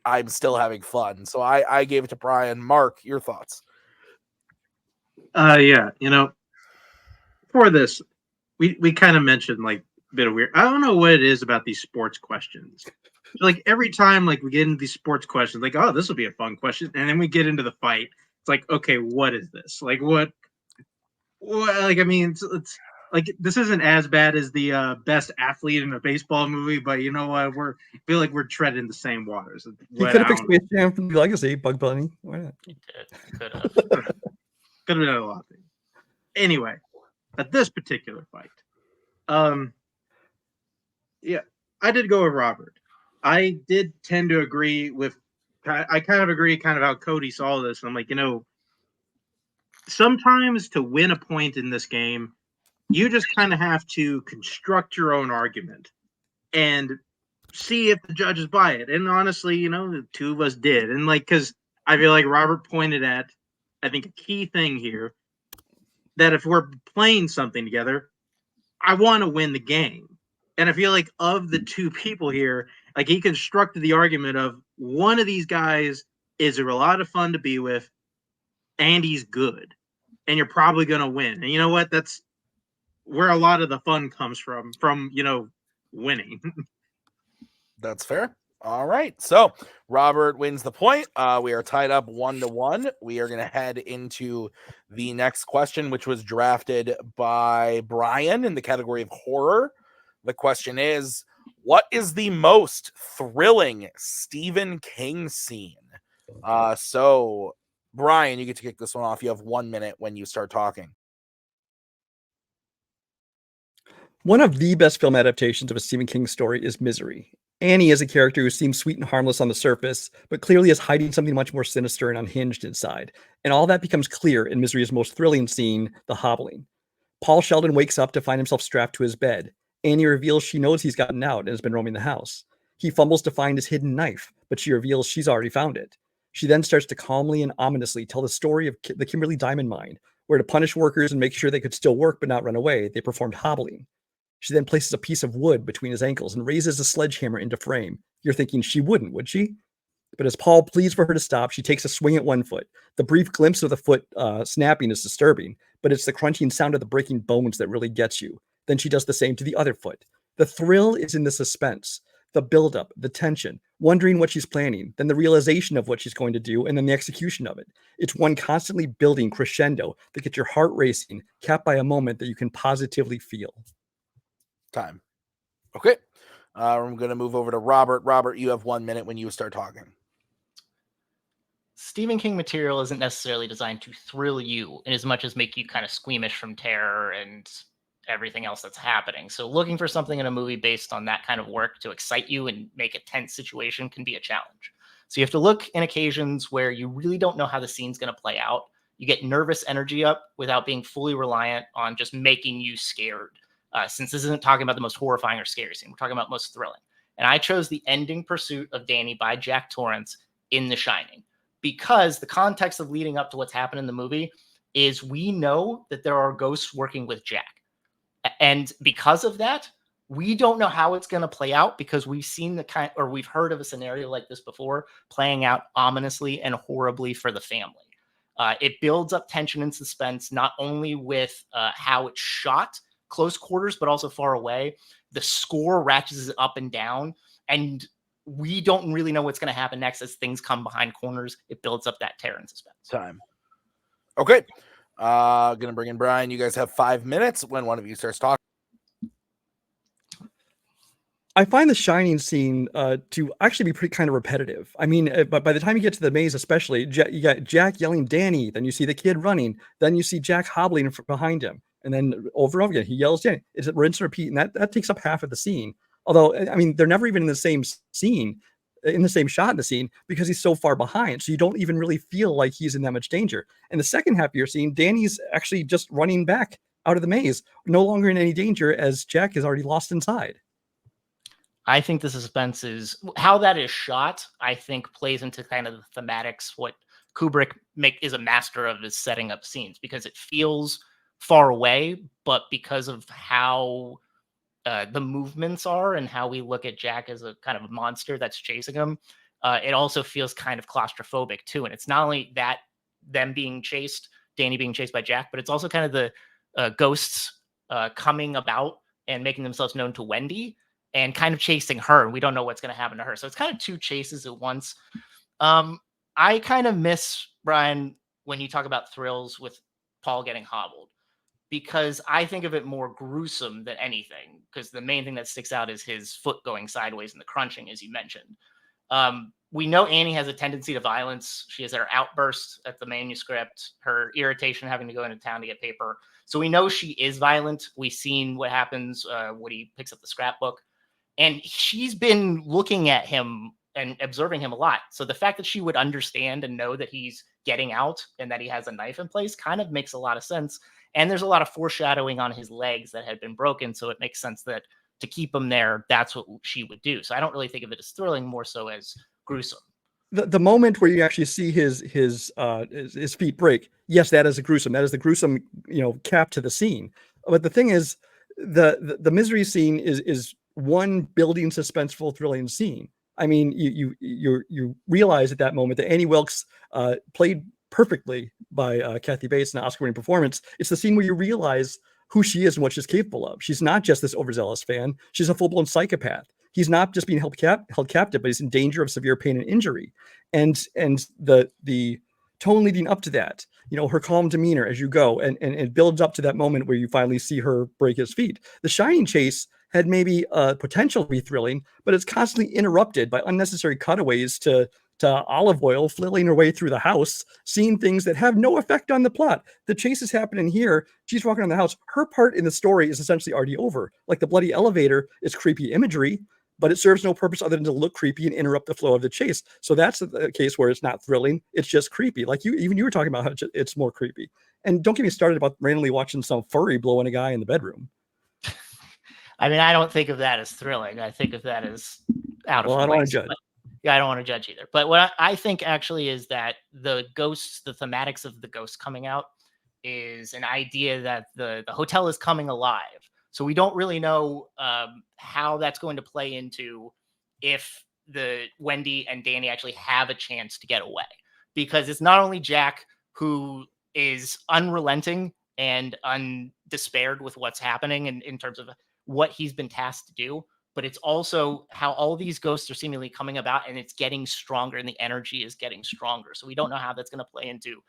I'm still having fun. So I gave it to Brian. Mark, your thoughts? Yeah, for this, we kind of mentioned like a bit of weird. I don't know what it is about these sports questions. Like every time like we get into these sports questions, like, oh, this will be a fun question, and then we get into the fight. It's like, okay, what is this? Like what like I mean, it's like this isn't as bad as the best athlete in a baseball movie, but you know what? I feel like we're treading the same waters. He could have picked Space Jam from the Legacy, Bug Bunny. Why not? He could have. Could have done a lot of things. Anyway, at this particular fight, yeah, I did go with Robert. I did tend to agree with. I kind of agree, kind of how Cody saw this. And I'm like, sometimes to win a point in this game, you just kind of have to construct your own argument and see if the judges buy it. And honestly, the two of us did. And like, because I feel like Robert pointed at, I think, a key thing here, that if we're playing something together, I want to win the game. And I feel like of the two people here, like he constructed the argument of one of these guys is a lot of fun to be with, and he's good, and you're probably going to win. And you know what? That's where a lot of the fun comes from winning. That's fair. All right. So Robert wins the point. We are tied up 1-1. We are going to head into the next question, which was drafted by Brian in the category of horror. The question is, what is the most thrilling Stephen King scene? So Brian, you get to kick this one off. You have 1 minute when you start talking. One of the best film adaptations of a Stephen King story is Misery. Annie is a character who seems sweet and harmless on the surface, but clearly is hiding something much more sinister and unhinged inside. And all that becomes clear in Misery's most thrilling scene, the hobbling. Paul Sheldon wakes up to find himself strapped to his bed. Annie reveals she knows he's gotten out and has been roaming the house. He fumbles to find his hidden knife, but she reveals she's already found it. She then starts to calmly and ominously tell the story of the Kimberly Diamond Mine, where to punish workers and make sure they could still work but not run away, they performed hobbling. She then places a piece of wood between his ankles and raises a sledgehammer into frame. You're thinking she wouldn't, would she? But as Paul pleads for her to stop, she takes a swing at one foot. The brief glimpse of the foot snapping is disturbing, but it's the crunching sound of the breaking bones that really gets you. Then she does the same to the other foot. The thrill is in the suspense, the buildup, the tension, wondering what she's planning, then the realization of what she's going to do, and then the execution of it. It's one constantly building crescendo that gets your heart racing, capped by a moment that you can positively feel. Time. Okay. I'm going to move over to Robert. Robert, you have 1 minute when you start talking. Stephen King material isn't necessarily designed to thrill you in as much as make you kind of squeamish from terror and everything else that's happening. So looking for something in a movie based on that kind of work to excite you and make a tense situation can be a challenge. So you have to look in occasions where you really don't know how the scene's going to play out. You get nervous energy up without being fully reliant on just making you scared. Since this isn't talking about the most horrifying or scary scene, we're talking about most thrilling. And I chose the ending pursuit of Danny by Jack Torrance in The Shining, because the context of leading up to what's happened in the movie is we know that there are ghosts working with Jack. And because of that, we don't know how it's going to play out, because we've seen we've heard of a scenario like this before playing out ominously and horribly for the family. It builds up tension and suspense, not only with how it's shot, close quarters, but also far away. The score ratchets it up and down, and we don't really know what's going to happen next as things come behind corners. It builds up that terror and suspense. Time. Okay. Gonna bring in Brian. You guys have 5 minutes when one of you starts talking. I find the Shining scene to actually be pretty kind of repetitive. I mean, but by the time you get to the maze, especially, you got Jack yelling Danny, then you see the kid running, then you see Jack hobbling behind him, and then over and over again he yells Danny. It's a rinse and repeat, and that takes up half of the scene. Although, I mean, they're never even in the same scene, in the same shot in the scene, because he's so far behind, so you don't even really feel like he's in that much danger. In the second half of your scene, Danny's actually just running back out of the maze, no longer in any danger, as Jack is already lost inside. I think the suspense is how that is shot. I think plays into kind of the thematics. What Kubrick is a master of is setting up scenes, because it feels far away, but because of how the movements are and how we look at Jack as a kind of a monster that's chasing him, it also feels kind of claustrophobic too. And it's not only that them being chased, Danny being chased by Jack, but it's also kind of the ghosts coming about and making themselves known to Wendy, and kind of chasing her. And we don't know what's going to happen to her. So it's kind of two chases at once. I kind of miss, Brian, when you talk about thrills with Paul getting hobbled, because I think of it more gruesome than anything, because the main thing that sticks out is his foot going sideways and the crunching, as you mentioned. We know Annie has a tendency to violence. She has her outbursts at the manuscript, her irritation having to go into town to get paper. So we know she is violent. We've seen what happens when he picks up the scrapbook. And she's been looking at him and observing him a lot. So the fact that she would understand and know that he's getting out and that he has a knife in place kind of makes a lot of sense. And there's a lot of foreshadowing on his legs that had been broken. So it makes sense that to keep him there, that's what she would do. So I don't really think of it as thrilling, more so as gruesome. The moment where you actually see his feet break, yes, that is a gruesome. That is the gruesome, cap to the scene. But the thing is, the misery scene is one building suspenseful, thrilling scene. I mean, you realize at that moment that Annie Wilkes played perfectly by Kathy Bates in an Oscar-winning performance. It's the scene where you realize who she is and what she's capable of. She's not just this overzealous fan. She's a full-blown psychopath. He's not just being held captive, but he's in danger of severe pain and injury. And the tone leading up to that, her calm demeanor as you go, and it builds up to that moment where you finally see her break his feet. The Shining chase had maybe potential to be thrilling, but it's constantly interrupted by unnecessary cutaways to Olive Oil flailing her way through the house, seeing things that have no effect on the plot. The chase is happening here. She's walking around the house. Her part in the story is essentially already over. Like the bloody elevator is creepy imagery, but it serves no purpose other than to look creepy and interrupt the flow of the chase. So that's the case where it's not thrilling. It's just creepy. Like you were talking about how it's more creepy. And don't get me started about randomly watching some furry blowing a guy in the bedroom. I mean, I don't think of that as thrilling. I think of that as out of place. I don't want to judge. Yeah, I don't want to judge either. But what I think actually is that the ghosts, the thematics of the ghosts coming out is an idea that the hotel is coming alive. So we don't really know how that's going to play into if the Wendy and Danny actually have a chance to get away. Because it's not only Jack who is unrelenting and undespaired with what's happening in terms of what he's been tasked to do, but it's also how all these ghosts are seemingly coming about, and it's getting stronger and the energy is getting stronger. So we don't know how that's going to play into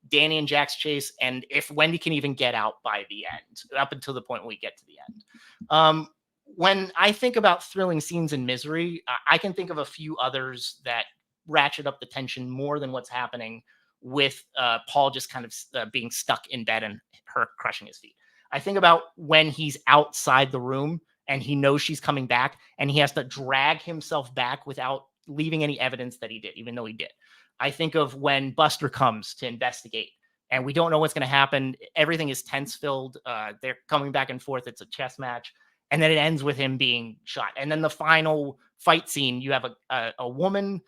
Danny and Jack's chase, and if Wendy can even get out by the end, up until the point when we get to the end. When I think about thrilling scenes in Misery, I can think of a few others that ratchet up the tension more than what's happening with Paul just kind of being stuck in bed and her crushing his feet. I think about when he's outside the room and he knows she's coming back and he has to drag himself back without leaving any evidence that he did, even though he did. I think of when Buster comes to investigate and we don't know what's going to happen. Everything is tense filled. They're coming back and forth. It's a chess match. and then it ends with him being shot. And then the final fight scene, you have a woman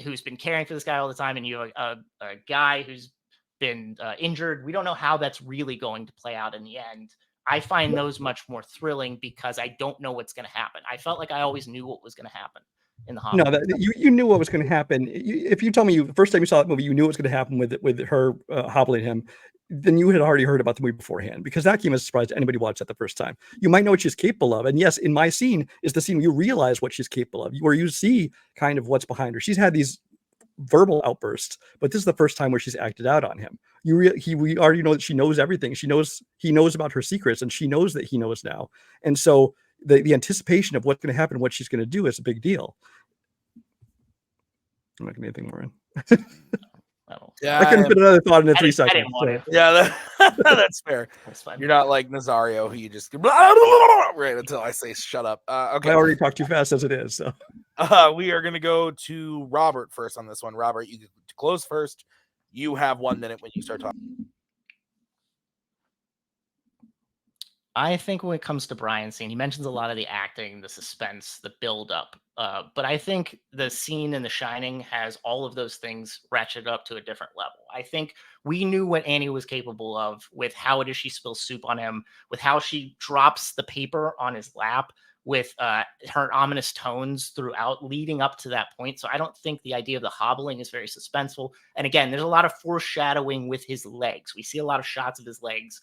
who's been caring for this guy all the time, and you have a guy who's been injured. We don't know how that's really going to play out in the end. I find those much more thrilling because I don't know what's going to happen. I felt like I always knew what was going to happen in the No, Hobbit. you knew what was going to happen. If you told me the first time you saw that movie, you knew what was going to happen with her hobbling him, then you had already heard about the movie beforehand, because that came as a surprise to anybody watched that the first time. You might know what she's capable of. And yes, in my scene is the scene where you realize what she's capable of, where you see kind of what's behind her. She's had these verbal outbursts, but this is the first time where she's acted out on him. We already know that she knows everything. He knows about her secrets, and she knows that he knows now. And so the anticipation of what's going to happen, what she's going to do, is a big deal. I'm not going to get anything more in. Yeah, I couldn't fit another thought in 3 seconds. I didn't want it. Yeah, that's fair. That's fine. You're not like Nazario, who you just right until I say shut up. Okay. I already talked too fast as it is. So we are going to go to Robert first on this one. Robert, you close first. You have 1 minute when you start talking. I think when it comes to Brian's scene, he mentions a lot of the acting, the suspense, the build-up. But I think the scene in The Shining has all of those things ratcheted up to a different level. I think we knew what Annie was capable of with how it is she spills soup on him, with how she drops the paper on his lap, with her ominous tones throughout leading up to that point. So I don't think the idea of the hobbling is very suspenseful. And again, there's a lot of foreshadowing with his legs. We see a lot of shots of his legs.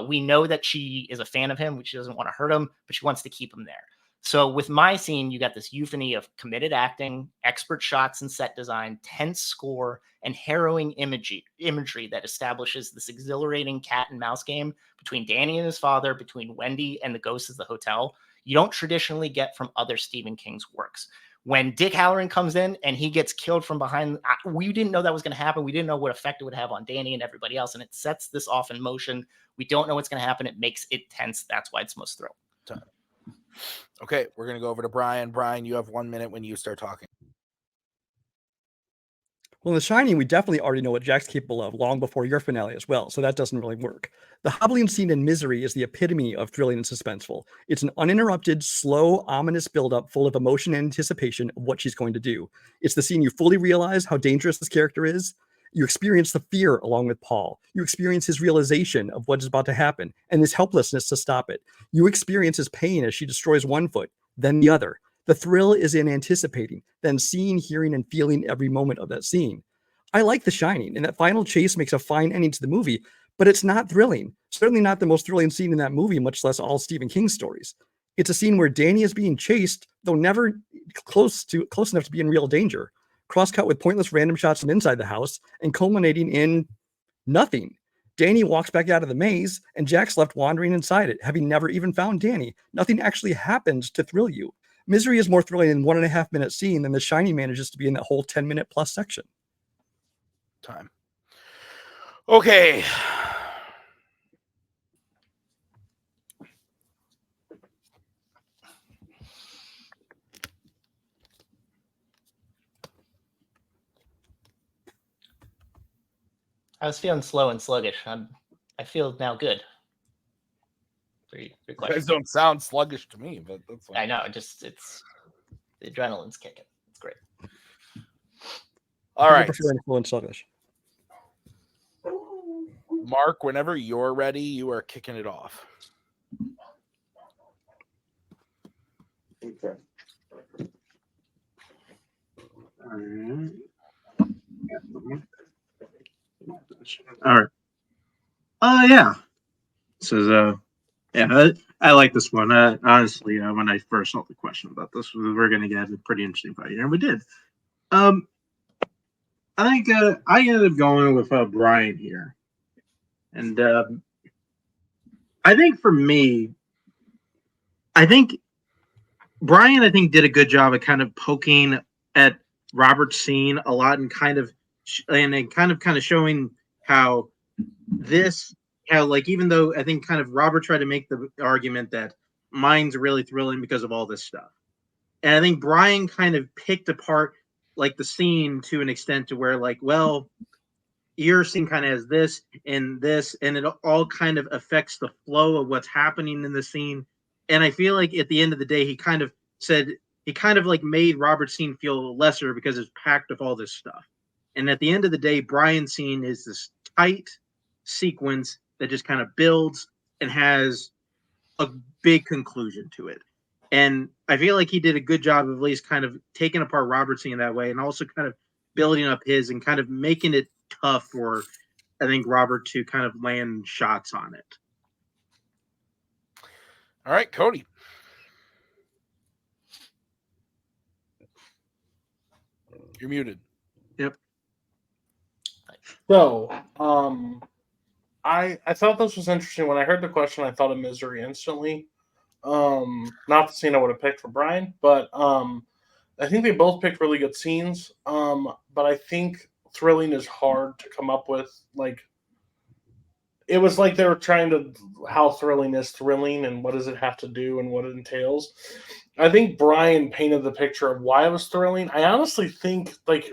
We know that she is a fan of him, which she doesn't want to hurt him, but she wants to keep him there. So with my scene, you got this euphony of committed acting, expert shots and set design, tense score, and harrowing imagery that establishes this exhilarating cat and mouse game between Danny and his father, between Wendy and the ghosts of the hotel. You don't traditionally get from other Stephen King's works. When Dick Halloran comes in and he gets killed from behind, we didn't know that was going to happen. We didn't know what effect it would have on Danny and everybody else, and it sets this off in motion. We don't know what's going to happen. It makes it tense. That's why it's most thrilling. Okay, we're going to go over to Brian. Brian, you have 1 minute when you start talking. Well, in The Shining, we definitely already know what Jack's capable of long before your finale as well, so that doesn't really work. The hobbling scene in Misery is the epitome of thrilling and suspenseful. It's an uninterrupted, slow, ominous buildup full of emotion and anticipation of what she's going to do. It's the scene you fully realize how dangerous this character is. You experience the fear along with Paul. You experience his realization of what is about to happen and his helplessness to stop it. You experience his pain as she destroys one foot, then the other. The thrill is in anticipating, then seeing, hearing, and feeling every moment of that scene. I like The Shining, and that final chase makes a fine ending to the movie, but it's not thrilling. Certainly not the most thrilling scene in that movie, much less all Stephen King stories. It's a scene where Danny is being chased, though never close enough to be in real danger. Cross-cut with pointless random shots from inside the house and culminating in nothing. Danny walks back out of the maze, and Jack's left wandering inside it, having never even found Danny. Nothing actually happens to thrill you. Misery is more thrilling in 1.5 minute scene than The Shining manages to be in that whole 10-minute plus section. Time. Okay. I was feeling slow and sluggish. I feel now good. Three You questions. guys don't sound sluggish to me, but that's fine. I know. It's the adrenaline's kicking. It's great. All right. Prefer slow and sluggish. Mark, whenever you're ready, you are kicking it off. Okay. All right. All right. Yeah. This is yeah, I like this one. Honestly, when I first saw the question about this, we're gonna get a pretty interesting fight here, and we did. I think I ended up going with Brian here, and I think for me, I think Brian, did a good job of kind of poking at Robert's scene a lot, and kind of showing how even though I think kind of Robert tried to make the argument that mine's really thrilling because of all this stuff, and I think Brian kind of picked apart like the scene to an extent to where like, well, your scene kind of has this, and it all kind of affects the flow of what's happening in the scene. And I feel like at the end of the day, he kind of like made Robert's scene feel lesser because it's packed with all this stuff. And at the end of the day, Brian's scene is this tight sequence that just kind of builds and has a big conclusion to it. And I feel like he did a good job of at least kind of taking apart Robert's scene that way and also kind of building up his and kind of making it tough for, I think, Robert to kind of land shots on it. All right, Cody. You're muted. Yep. So, I thought this was interesting. When I heard the question, I thought of Misery instantly. Not the scene I would have picked for Brian, but I think they both picked really good scenes. But I think Thrilling is hard to come up with. Like, it was like they were trying to, how thrilling is thrilling and what does it have to do and what it entails. I think Brian painted the picture of why it was thrilling. I honestly think, like,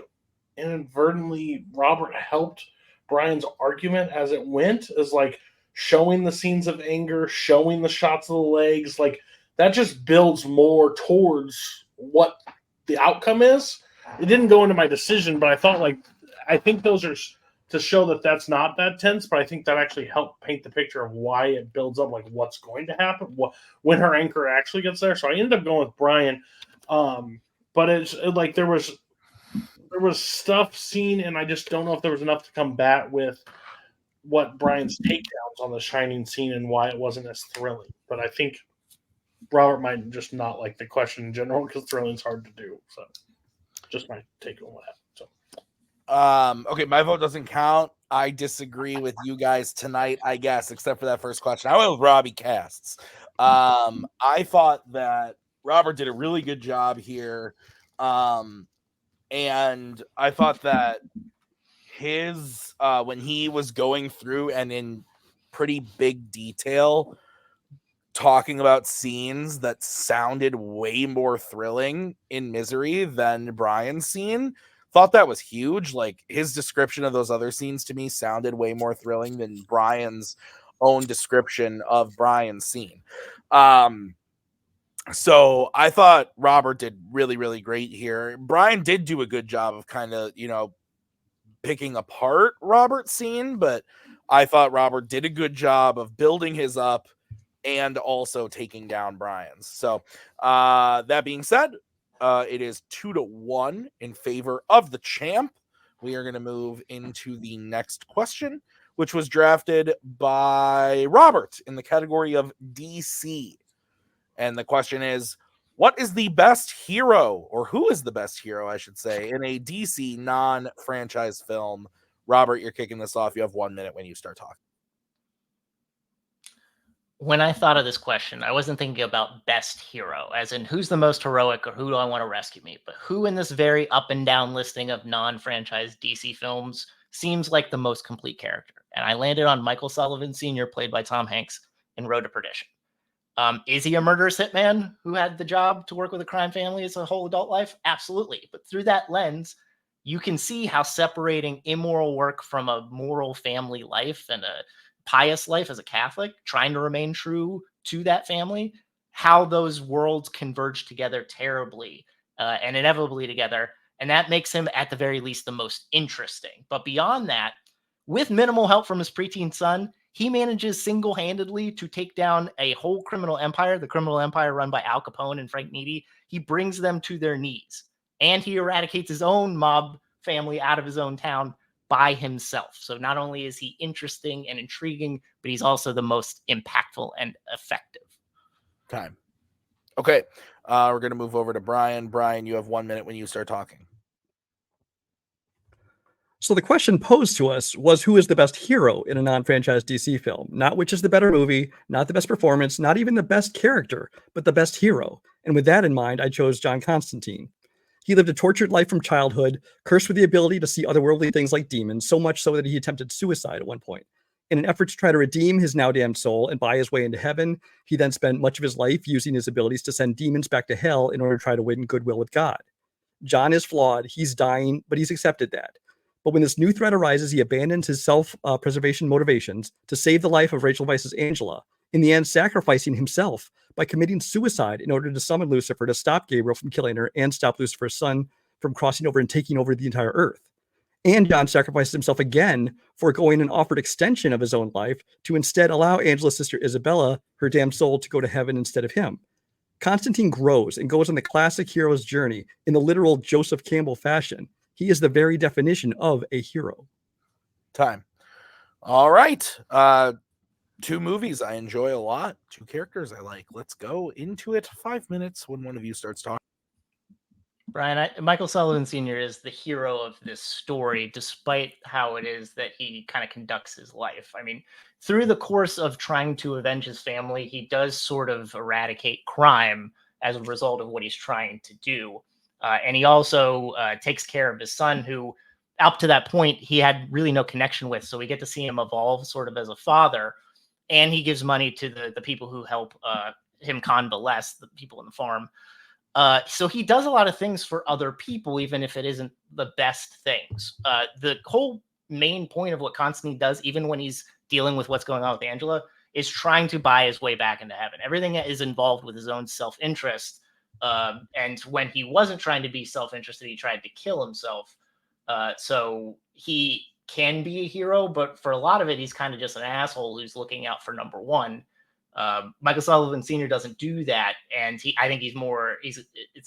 inadvertently, Robert helped Brian's argument as it went, as like showing the scenes of anger, showing the shots of the legs, like that just builds more towards what the outcome is. It didn't go into my decision, but I thought, like, I think those are to show that that's not that tense, but I think that actually helped paint the picture of why it builds up, like what's going to happen when her anchor actually gets there. So I ended up going with Brian. But it's like there was stuff seen, and I just don't know if there was enough to combat with what Brian's takedowns on the Shining scene and why it wasn't as thrilling. But I think Robert might just not like the question in general because thrilling's hard to do. So just my take on that. So okay, my vote doesn't count. I disagree with you guys tonight, I guess, except for that first question. I went with Robbie Casts. I thought that Robert did a really good job here. And I thought that his when he was going through and in pretty big detail talking about scenes that sounded way more thrilling in Misery than Brian's scene, thought that was huge. Like, his description of those other scenes to me sounded way more thrilling than Brian's own description of Brian's scene. So I thought Robert did really, really great here. Brian did do a good job of kind of, picking apart Robert's scene, but I thought Robert did a good job of building his up and also taking down Brian's. So that being said, it is 2-1 in favor of the champ. We are going to move into the next question, which was drafted by Robert in the category of DC. And the question is, what is the best hero, or who is the best hero, I should say, in a DC non-franchise film? Robert, you're kicking this off. You have 1 minute when you start talking. When I thought of this question, I wasn't thinking about best hero, as in who's the most heroic or who do I want to rescue me, but who in this very up and down listing of non-franchise DC films seems like the most complete character. And I landed on Michael Sullivan Sr., played by Tom Hanks in Road to Perdition. Is he a murderous hitman who had the job to work with a crime family his whole adult life? Absolutely. But through that lens, you can see how separating immoral work from a moral family life and a pious life as a Catholic, trying to remain true to that family, how those worlds converge together terribly and inevitably together. And that makes him, at the very least, the most interesting. But beyond that, with minimal help from his preteen son, he manages single-handedly to take down a whole criminal empire, the criminal empire run by Al Capone and Frank Nitti. He brings them to their knees, and he eradicates his own mob family out of his own town by himself. So not only is he interesting and intriguing, but he's also the most impactful and effective. Time. Okay, we're going to move over to Brian. Brian, you have 1 minute when you start talking. So the question posed to us was, who is the best hero in a non-franchise DC film? Not which is the better movie, not the best performance, not even the best character, but the best hero. And with that in mind, I chose John Constantine. He lived a tortured life from childhood, cursed with the ability to see otherworldly things like demons, so much so that he attempted suicide at one point. In an effort to try to redeem his now damned soul and buy his way into heaven, he then spent much of his life using his abilities to send demons back to hell in order to try to win goodwill with God. John is flawed, he's dying, but he's accepted that. But when this new threat arises, he abandons his self-preservation motivations to save the life of Rachel Weisz's Angela, in the end sacrificing himself by committing suicide in order to summon Lucifer to stop Gabriel from killing her and stop Lucifer's son from crossing over and taking over the entire earth. And John sacrificed himself again, foregoing an offered extension of his own life to instead allow Angela's sister Isabella, her damned soul, to go to heaven instead of him. Constantine grows and goes on the classic hero's journey in the literal Joseph Campbell fashion. He is the very definition of a hero. Time. All right. 2 movies I enjoy a lot. 2 characters I like. Let's go into it. 5 minutes when one of you starts talking. Brian, Michael Sullivan Sr. is the hero of this story, despite how it is that he kind of conducts his life. I mean, through the course of trying to avenge his family, he does sort of eradicate crime as a result of what he's trying to do. And he also takes care of his son, who up to that point, he had really no connection with. So we get to see him evolve sort of as a father. And he gives money to the people who help him convalesce, the people in the farm. So he does a lot of things for other people, even if it isn't the best things. The whole main point of what Constantine does, even when he's dealing with what's going on with Angela, is trying to buy his way back into heaven. Everything is involved with his own self-interest. And when he wasn't trying to be self-interested, he tried to kill himself. So he can be a hero, but for a lot of it, he's kind of just an asshole who's looking out for number one. Michael Sullivan Sr. doesn't do that, and I think it's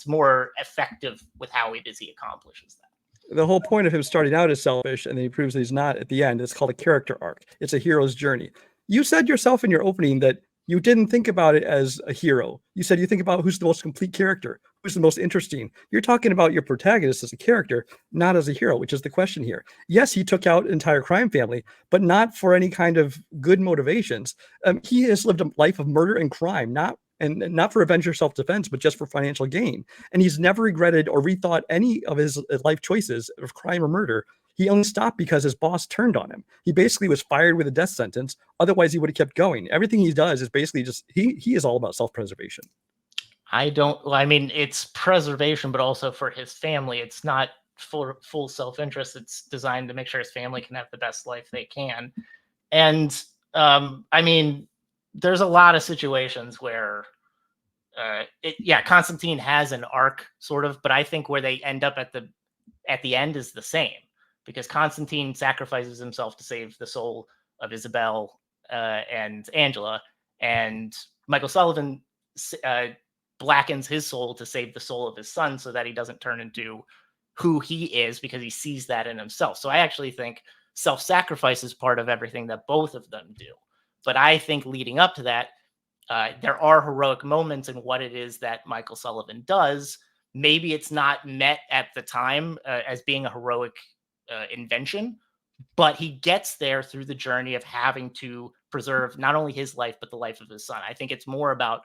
more effective with how it is he accomplishes that. The whole point of him starting out as selfish, and then he proves that he's not at the end. It's called a character arc. It's a hero's journey. You said yourself in your opening that you didn't think about it as a hero. You said you think about who's the most complete character, who's the most interesting. You're talking about your protagonist as a character, not as a hero, which is the question here. Yes, he took out an entire crime family, but not for any kind of good motivations. He has lived a life of murder and crime, not for revenge or self-defense, but just for financial gain. And he's never regretted or rethought any of his life choices of crime or murder. He only stopped because his boss turned on him. He basically was fired with a death sentence. Otherwise, he would have kept going. Everything he does is basically just, he is all about self-preservation. I mean, it's preservation, but also for his family. It's not full self-interest. It's designed to make sure his family can have the best life they can. And I mean, there's a lot of situations where Constantine has an arc sort of, but I think where they end up at the end is the same, because Constantine sacrifices himself to save the soul of Isabel and Angela, and Michael Sullivan blackens his soul to save the soul of his son so that he doesn't turn into who he is, because he sees that in himself. So I actually think self-sacrifice is part of everything that both of them do. But I think leading up to that, there are heroic moments in what it is that Michael Sullivan does. Maybe it's not met at the time as being a heroic invention, but he gets there through the journey of having to preserve not only his life, but the life of his son. I think it's more about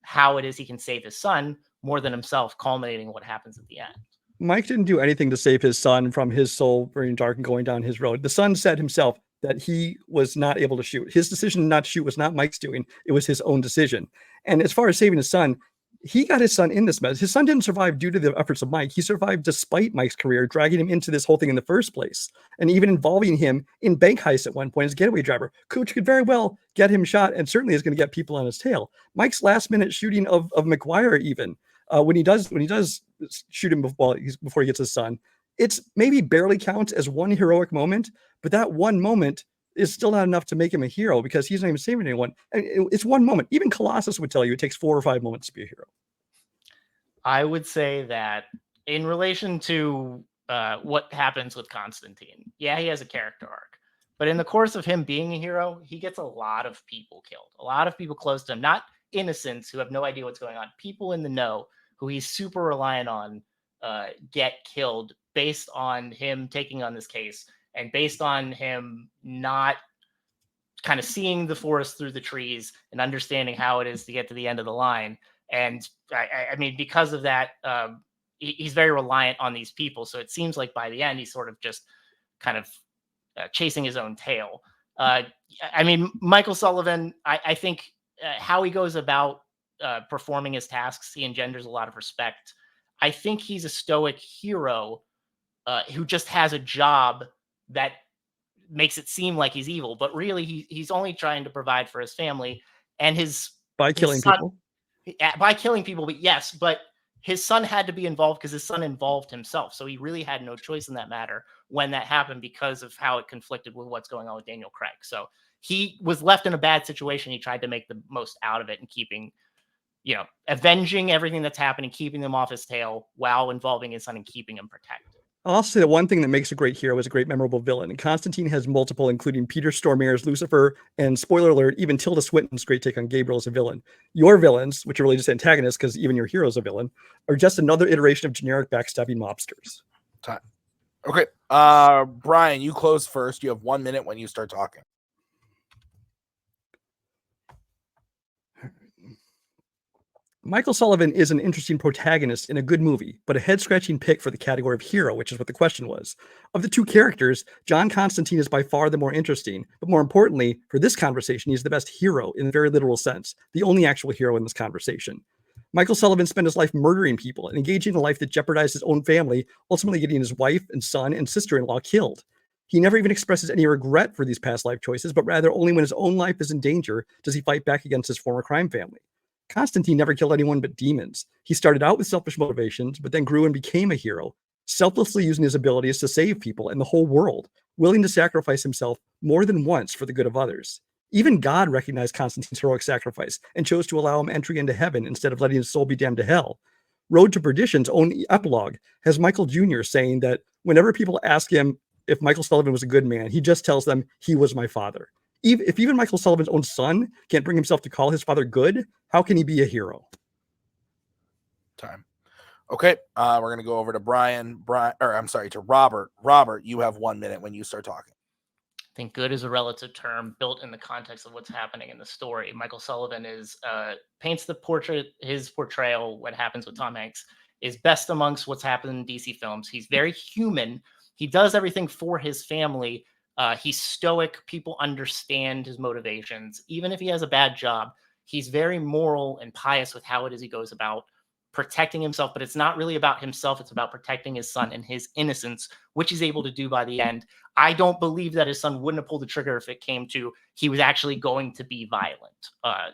how it is he can save his son more than himself, culminating what happens at the end. Mike didn't do anything to save his son from his soul burning dark and going down his road. The son said himself that he was not able to shoot. His decision not to shoot was not Mike's doing. It was his own decision. And as far as saving his son, he got his son in this mess. His son didn't survive due to the efforts of Mike. He survived despite Mike's career, dragging him into this whole thing in the first place, and even involving him in bank heists at one point as a getaway driver, which could very well get him shot and certainly is going to get people on his tail. Mike's last minute shooting of McGuire, even when he does shoot him before he gets his son, it's maybe barely counts as one heroic moment, but that one moment is still not enough to make him a hero, because he's not even saving anyone. It's one moment. Even Colossus would tell you it takes 4 or 5 moments to be a hero. I would say that in relation to what happens with Constantine, yeah, he has a character arc, but in the course of him being a hero, he gets a lot of people killed, a lot of people close to him, not innocents who have no idea what's going on, people in the know who he's super reliant on get killed based on him taking on this case, and based on him not kind of seeing the forest through the trees and understanding how it is to get to the end of the line. And I mean, because of that, he's very reliant on these people. So it seems like by the end, he's sort of just kind of chasing his own tail. I mean, Michael Sullivan, I think how he goes about performing his tasks, he engenders a lot of respect. I think he's a stoic hero who just has a job that makes it seem like he's evil, but really he's only trying to provide for his family and by killing people. by killing people, but yes, but his son had to be involved because his son involved himself. So he really had no choice in that matter when that happened because of how it conflicted with what's going on with Daniel Craig. So he was left in a bad situation. He tried to make the most out of it and keeping, avenging everything that's happening, keeping them off his tail while involving his son and keeping him protected. I'll also say that one thing that makes a great hero is a great memorable villain. And Constantine has multiple, including Peter Stormare's Lucifer, and spoiler alert, even Tilda Swinton's great take on Gabriel as a villain. Your villains, which are really just antagonists, because even your hero's a villain, are just another iteration of generic backstabbing mobsters. Time. Okay. Brian, you close first. You have 1 minute when you start talking. Michael Sullivan is an interesting protagonist in a good movie, but a head-scratching pick for the category of hero, which is what the question was. Of the two characters, John Constantine is by far the more interesting, but more importantly, for this conversation, he's the best hero in the very literal sense, the only actual hero in this conversation. Michael Sullivan spent his life murdering people and engaging in a life that jeopardized his own family, ultimately getting his wife and son and sister-in-law killed. He never even expresses any regret for these past life choices, but rather only when his own life is in danger does he fight back against his former crime family. Constantine never killed anyone but demons. He started out with selfish motivations, but then grew and became a hero, selflessly using his abilities to save people and the whole world, willing to sacrifice himself more than once for the good of others. Even God recognized Constantine's heroic sacrifice and chose to allow him entry into heaven instead of letting his soul be damned to hell. Road to Perdition's own epilogue has Michael Jr. saying that whenever people ask him if Michael Sullivan was a good man, he just tells them, "He was my father." If even Michael Sullivan's own son can't bring himself to call his father good, how can he be a hero? Time. Okay, we're going to go over to to Robert. Robert, you have 1 minute when you start talking. I think good is a relative term built in the context of what's happening in the story. Michael Sullivan paints his portrayal, what happens with Tom Hanks, is best amongst what's happened in DC films. He's very human. He does everything for his family. He's stoic. People understand his motivations. Even if he has a bad job, he's very moral and pious with how it is he goes about protecting himself. But it's not really about himself. It's about protecting his son and his innocence, which he's able to do by the end. I don't believe that his son wouldn't have pulled the trigger if it came to he was actually going to be violent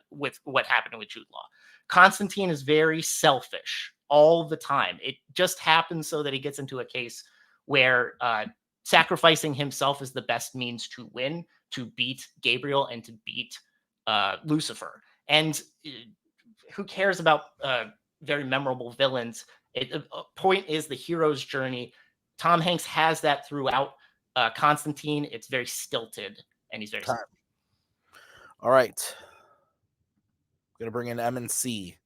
with what happened with Jude Law. Constantine is very selfish all the time. It just happens so that he gets into a case where sacrificing himself is the best means to win, to beat Gabriel and to beat Lucifer. And who cares about very memorable villains? The point is the hero's journey. Tom Hanks has that throughout. Constantine, it's very stilted, and he's very Time. All right. Going to bring in M and C.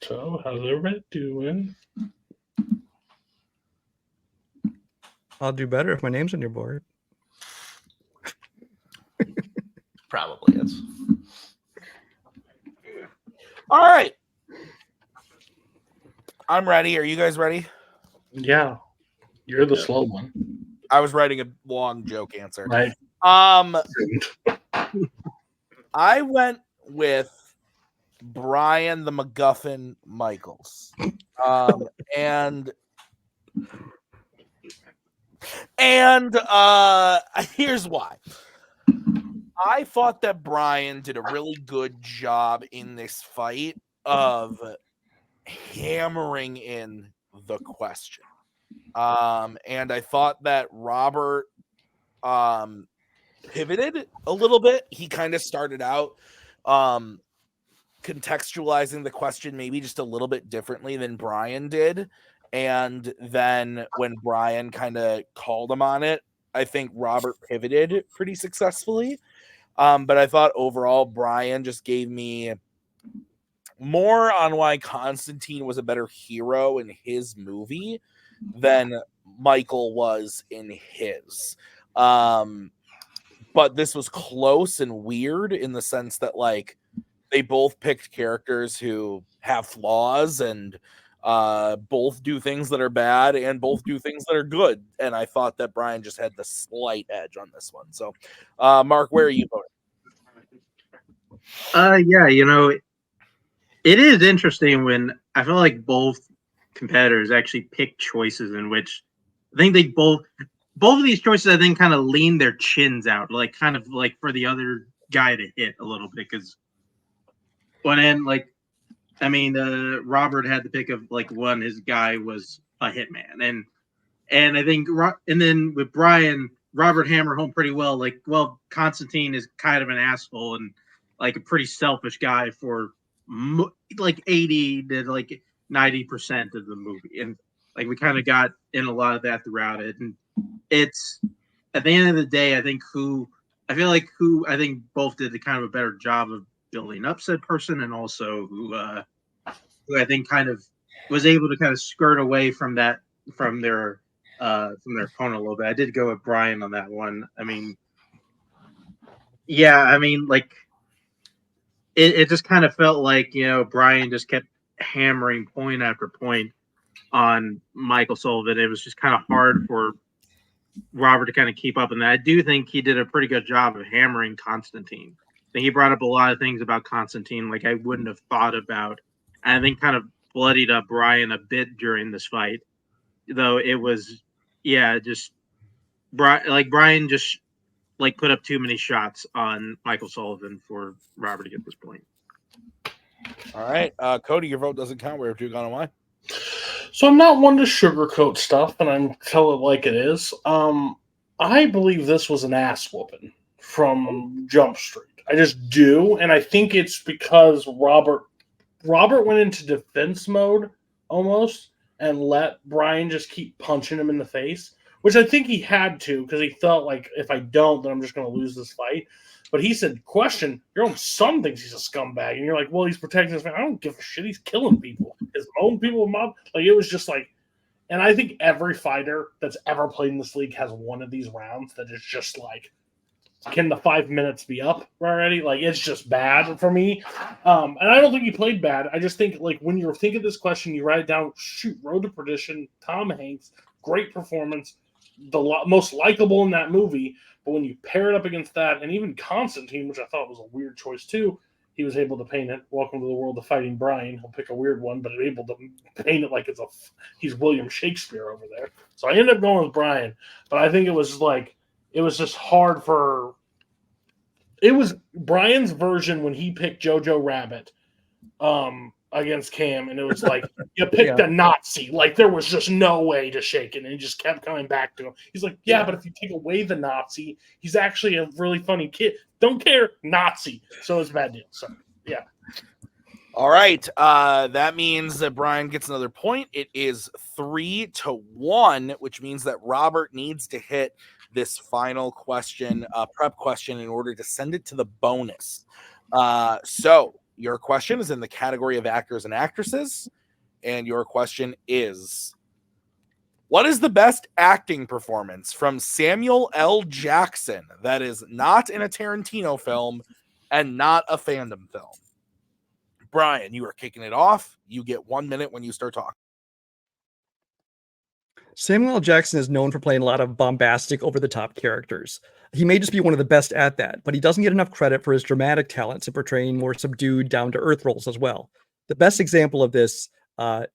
So, how's everybody doing? I'll do better if my name's on your board. Probably is. All right. I'm ready. Are you guys ready? Yeah, you're the slow one. I was writing a long joke answer. Right. I went with Brian the MacGuffin Michaels. And here's why. I thought that Brian did a really good job in this fight of hammering in the question. And I thought that Robert pivoted a little bit. He kind of started out contextualizing the question maybe just a little bit differently than Brian did. And then when Brian kind of called him on it, I think Robert pivoted pretty successfully. But I thought overall Brian just gave me more on why Constantine was a better hero in his movie than Michael was in his. But this was close and weird in the sense that, like, they both picked characters who have flaws and both do things that are bad and both do things that are good. And I thought that Brian just had the slight edge on this one. So, Mark, where are you voting? Yeah, it is interesting when I feel like both competitors actually pick choices in which I think they both of these choices I think kind of lean their chins out, like kind of like for the other guy to hit a little bit. Because Robert had the pick of like one, his guy was a hitman, and I think and then with Brian, Robert hammered home pretty well. Like, well, Constantine is kind of an asshole and like a pretty selfish guy for like 80 to like 90% of the movie, and like we kind of got in a lot of that throughout it. And it's at the end of the day, I think who I think both did a kind of a better job of building up said person, and also who I think kind of was able to kind of skirt away from that from their opponent a little bit. I did go with Brian on that one. Like it just kind of felt like, Brian just kept hammering point after point on Michael Sullivan. It was just kind of hard for Robert to kind of keep up. And I do think he did a pretty good job of hammering Constantine. I think he brought up a lot of things about Constantine like I wouldn't have thought about. And I think kind of bloodied up Brian a bit during this fight, though it was, just Brian just like put up too many shots on Michael Sullivan for Robert to get this point. All right, Cody, your vote doesn't count. Where have you gone and why? So I'm not one to sugarcoat stuff, and I'm tell it like it is. I believe this was an ass whooping from Jump Street. I just do, and I think it's because Robert went into defense mode almost and let Brian just keep punching him in the face, which I think he had to because he felt like if I don't, then I'm just going to lose this fight. But he said, question, your own son thinks he's a scumbag. And you're like, well, he's protecting his man. I don't give a shit. He's killing people. His own people, mob. Like, it was just like, and I think every fighter that's ever played in this league has one of these rounds that is just like, can the 5 minutes be up already? Like, it's just bad for me. And I don't think he played bad. I just think, like, when you're thinking this question, you write it down, shoot, Road to Perdition, Tom Hanks, great performance, the most likable in that movie. But when you pair it up against that, and even Constantine, which I thought was a weird choice too, he was able to paint it. Welcome to the world of fighting Brian. He'll pick a weird one, but able to paint it like he's William Shakespeare over there. So I ended up going with Brian. But I think it was just hard for. It was Brian's version when he picked Jojo Rabbit against Cam, and it was like you picked a Nazi. Like there was just no way to shake it, and he just kept coming back to him. He's like, but if you take away the Nazi, he's actually a really funny kid. Don't care, Nazi. So it's a bad deal. So yeah. All right. That means that Brian gets another point. It is 3-1, which means that Robert needs to hit this final question, prep question, in order to send it to the bonus. So your question is in the category of actors and actresses, and your question is, what is the best acting performance from Samuel L. Jackson that is not in a Tarantino film and not a Fandom film? Brian, you are kicking it off. You get 1 minute when you start talking. Samuel L. Jackson is known for playing a lot of bombastic, over-the-top characters. He may just be one of the best at that, but he doesn't get enough credit for his dramatic talents in portraying more subdued, down-to-earth roles as well. The best example of this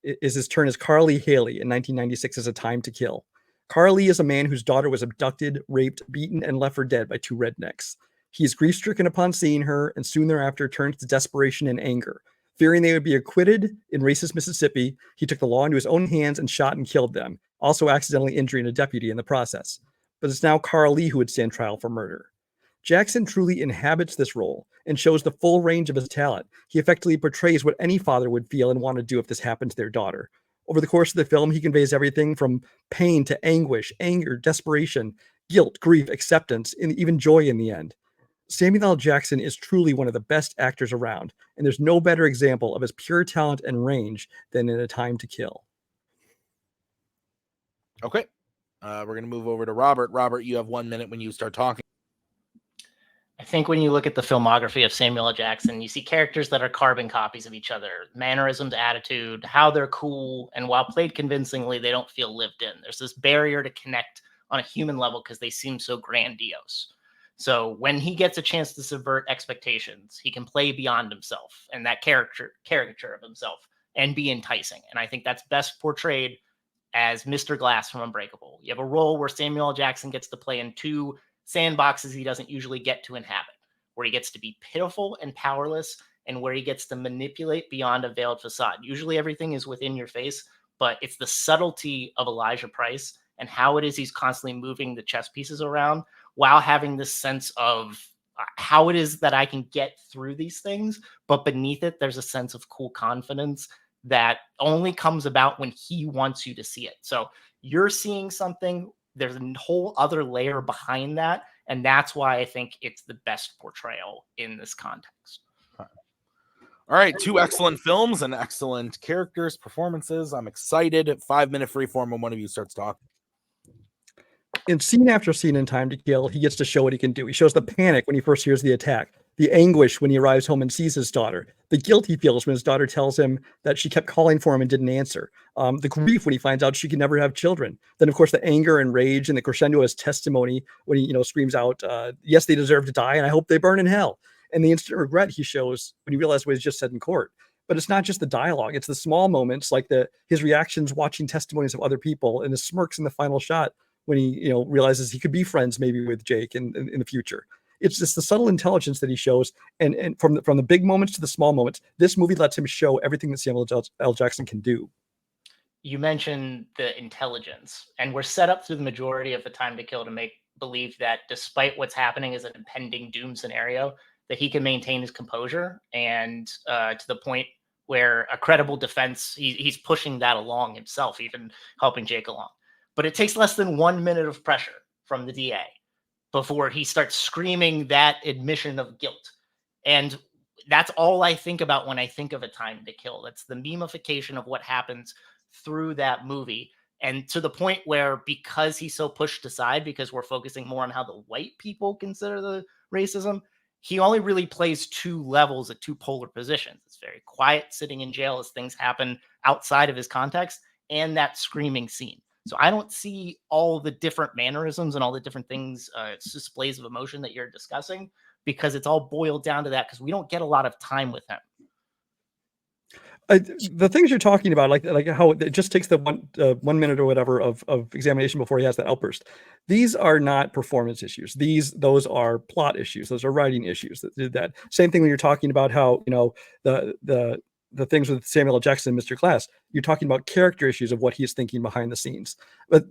is his turn as Carl Lee Haley in 1996 as A Time to Kill. Carl Lee is a man whose daughter was abducted, raped, beaten, and left for dead by two rednecks. He is grief-stricken upon seeing her, and soon thereafter turns to desperation and anger. Fearing they would be acquitted in racist Mississippi, he took the law into his own hands and shot and killed them, also accidentally injuring a deputy in the process. But it's now Carl Lee who would stand trial for murder. Jackson truly inhabits this role and shows the full range of his talent. He effectively portrays what any father would feel and want to do if this happened to their daughter. Over the course of the film, he conveys everything from pain to anguish, anger, desperation, guilt, grief, acceptance, and even joy in the end. Samuel L. Jackson is truly one of the best actors around, and there's no better example of his pure talent and range than in A Time to Kill. Okay. We're going to move over to Robert. Robert, you have 1 minute when you start talking. I think when you look at the filmography of Samuel L. Jackson, you see characters that are carbon copies of each other, mannerisms, attitude, how they're cool, and while played convincingly, they don't feel lived in. There's this barrier to connect on a human level because they seem so grandiose. So when he gets a chance to subvert expectations, he can play beyond himself and that caricature of himself and be enticing. And I think that's best portrayed as Mr. Glass from Unbreakable. You have a role where Samuel L. Jackson gets to play in two sandboxes he doesn't usually get to inhabit, where he gets to be pitiful and powerless and where he gets to manipulate beyond a veiled facade. Usually everything is within your face, but it's the subtlety of Elijah Price and how it is he's constantly moving the chess pieces around while having this sense of how it is that I can get through these things, but beneath it, there's a sense of cool confidence that only comes about when he wants you to see it. So you're seeing something, there's a whole other layer behind that, and that's why I think it's the best portrayal in this context. All right, two excellent films and excellent characters, performances. I'm excited. 5-minute freeform when one of you starts talking. In scene after scene in Time to Kill, he gets to show what he can do. He shows the panic when he first hears the attack, the anguish when he arrives home and sees his daughter, the guilt he feels when his daughter tells him that she kept calling for him and didn't answer, the grief when he finds out she can never have children. Then, of course, the anger and rage and the crescendo of his testimony when he screams out, yes, they deserve to die, and I hope they burn in hell. And the instant regret he shows when he realizes what he's just said in court. But it's not just the dialogue. It's the small moments like his reactions watching testimonies of other people and his smirks in the final shot when he realizes he could be friends maybe with Jake in the future. It's just the subtle intelligence that he shows. And from the big moments to the small moments, this movie lets him show everything that Samuel L. Jackson can do. You mentioned the intelligence, and we're set up through the majority of the Time to Kill to make believe that despite what's happening as an impending doom scenario, that he can maintain his composure and to the point where a credible defense, he's pushing that along himself, even helping Jake along. But it takes less than 1 minute of pressure from the DA before he starts screaming that admission of guilt. And that's all I think about when I think of A Time to Kill. That's the memification of what happens through that movie. And to the point where, because he's so pushed aside, because we're focusing more on how the white people consider the racism, he only really plays two levels at two polar positions. It's very quiet sitting in jail as things happen outside of his context, and that screaming scene. So I don't see all the different mannerisms and all the different things, displays of emotion that you're discussing, because it's all boiled down to that, because we don't get a lot of time with him. The things you're talking about, like how it just takes the 1 minute or whatever of examination before he has that outburst. These are not performance issues. Those are plot issues. Those are writing issues that did that. Same thing when you're talking about how the things with Samuel L. Jackson and Mr. Glass. You're talking about character issues of what he's thinking behind the scenes. But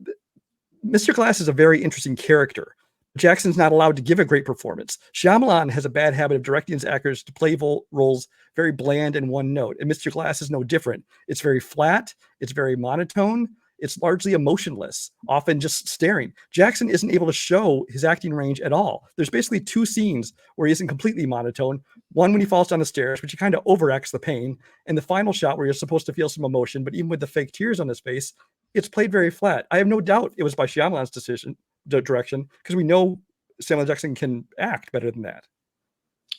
Mr. Glass is a very interesting character. Jackson's not allowed to give a great performance. Shyamalan has a bad habit of directing his actors to play roles very bland and one note, and Mr. Glass is no different. It's very flat. It's very monotone. It's largely emotionless, often just staring. Jackson isn't able to show his acting range at all. There's basically two scenes where he isn't completely monotone. One when he falls down the stairs, which he kind of overacts the pain, and the final shot where you're supposed to feel some emotion, but even with the fake tears on his face, it's played very flat. I have no doubt it was by Shyamalan's direction, because we know Samuel Jackson can act better than that.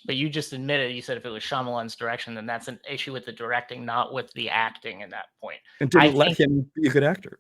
But you just admitted, you said if it was Shyamalan's direction, then that's an issue with the directing, not with the acting in that point. And didn't let him be a good actor.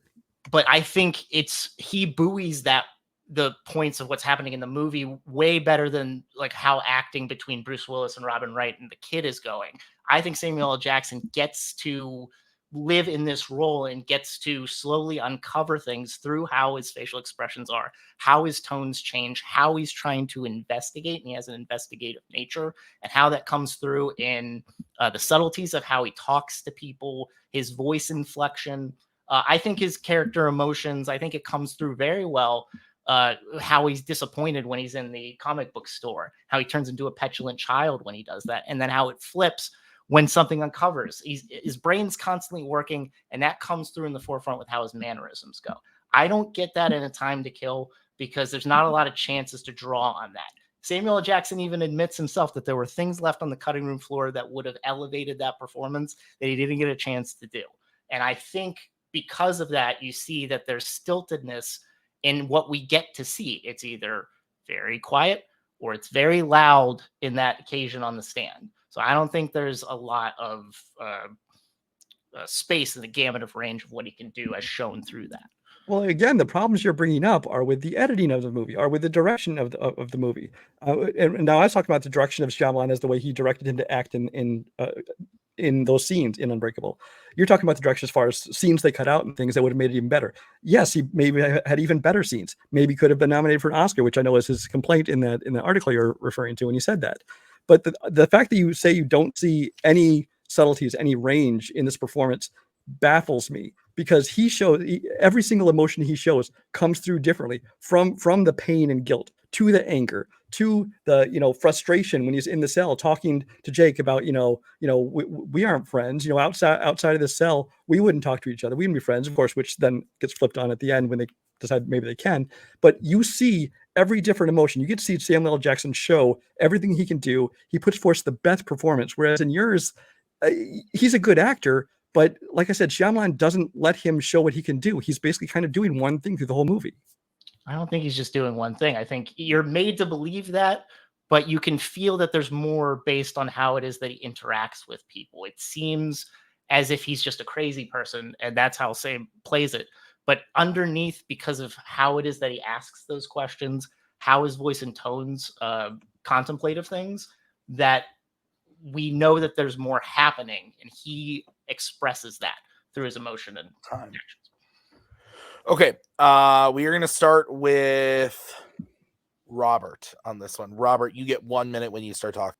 But I think he buoys the points of what's happening in the movie way better than like how acting between Bruce Willis and Robin Wright and the kid is going. I think Samuel L. Jackson gets to live in this role and gets to slowly uncover things through how his facial expressions are, how his tones change, how he's trying to investigate, and he has an investigative nature, and how that comes through in the subtleties of how he talks to people, his voice inflection. I think his character emotions, I think it comes through very well. How he's disappointed when he's in the comic book store, how he turns into a petulant child when he does that, and then how it flips when something uncovers. His brain's constantly working, and that comes through in the forefront with how his mannerisms go. I don't get that in A Time to Kill because there's not a lot of chances to draw on that. Samuel L. Jackson even admits himself that there were things left on the cutting room floor that would have elevated that performance that he didn't get a chance to do. And I think because of that, you see that there's stiltedness in what we get to see. It's either very quiet or it's very loud in that occasion on the stand. So I don't think there's a lot of space in the gamut of range of what he can do as shown through that. Well, again, the problems you're bringing up are with the editing of the movie, are with the direction of the movie. And now I was talking about the direction of Shyamalan as the way he directed him to act in those scenes in Unbreakable. You're talking about the direction as far as scenes they cut out and things that would have made it even better. Yes, he maybe had even better scenes. Maybe could have been nominated for an Oscar, which I know is his complaint in the article you're referring to when he said that. But the fact that you say you don't see any subtleties, any range in this performance baffles me, because every single emotion he shows comes through differently, from the pain and guilt to the anger to the frustration when he's in the cell talking to Jake about we aren't friends, outside of this cell we wouldn't talk to each other, we wouldn't be friends, of course, which then gets flipped on at the end when they decide maybe they can. But you see every different emotion. You get to see Samuel L. Jackson show everything he can do. He puts forth the best performance, whereas in yours, he's a good actor, but like I said, Shyamalan doesn't let him show what he can do. He's basically kind of doing one thing through the whole movie. I don't think he's just doing one thing. I think you're made to believe that, but you can feel that there's more based on how it is that he interacts with people. It seems as if he's just a crazy person, and that's how Sam plays it. But underneath, because of how it is that he asks those questions, how his voice and tones contemplative things, that we know that there's more happening, and he expresses that through his emotion and actions. Okay, we are going to start with Robert on this one. Robert, you get 1 minute when you start talking.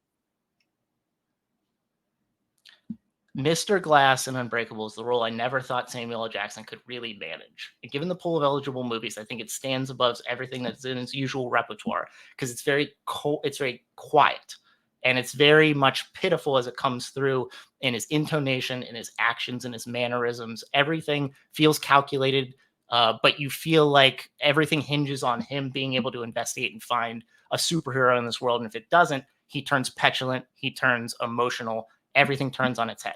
Mr. Glass in Unbreakable is the role I never thought Samuel L. Jackson could really manage. And given the pool of eligible movies, I think it stands above everything that's in his usual repertoire, because it's very quiet, and it's very much pitiful as it comes through in his intonation, in his actions, in his mannerisms. Everything feels calculated, but you feel like everything hinges on him being able to investigate and find a superhero in this world. And if it doesn't, he turns petulant, he turns emotional, everything turns on its head.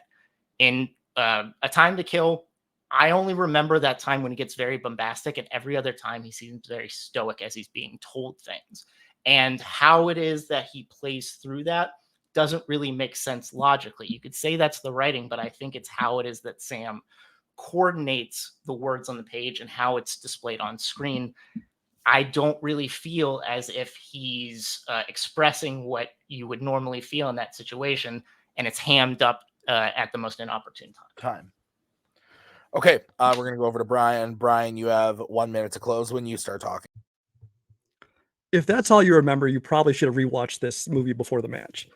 In A Time to Kill, I only remember that time when he gets very bombastic, and every other time he seems very stoic as he's being told things. And how it is that he plays through that doesn't really make sense logically. You could say that's the writing, but I think it's how it is that Sam coordinates the words on the page and how it's displayed on screen. I don't really feel as if he's expressing what you would normally feel in that situation, and it's hammed up at the most inopportune time. Okay, we're going to go over to Brian. Brian, you have 1 minute to close when you start talking. If that's all you remember, you probably should have rewatched this movie before the match.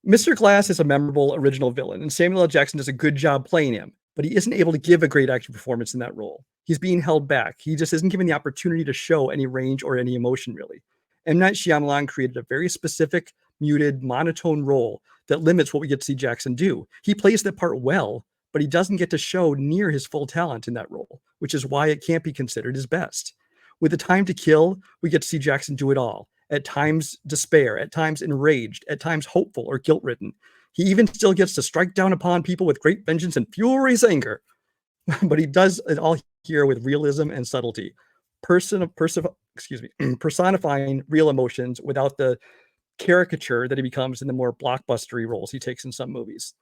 Mr. Glass is a memorable original villain, and Samuel L. Jackson does a good job playing him, but he isn't able to give a great acting performance in that role. He's being held back. He just isn't given the opportunity to show any range or any emotion, really. M. Night Shyamalan created a very specific, muted, monotone role that limits what we get to see Jackson do. He plays that part well, but he doesn't get to show near his full talent in that role, which is why it can't be considered his best. With A Time to Kill, we get to see Jackson do it all. At times despair, at times enraged, at times hopeful or guilt-ridden. He even still gets to strike down upon people with great vengeance and furious anger. But he does it all here with realism and subtlety. Personifying real emotions without the caricature that he becomes in the more blockbustery roles he takes in some movies.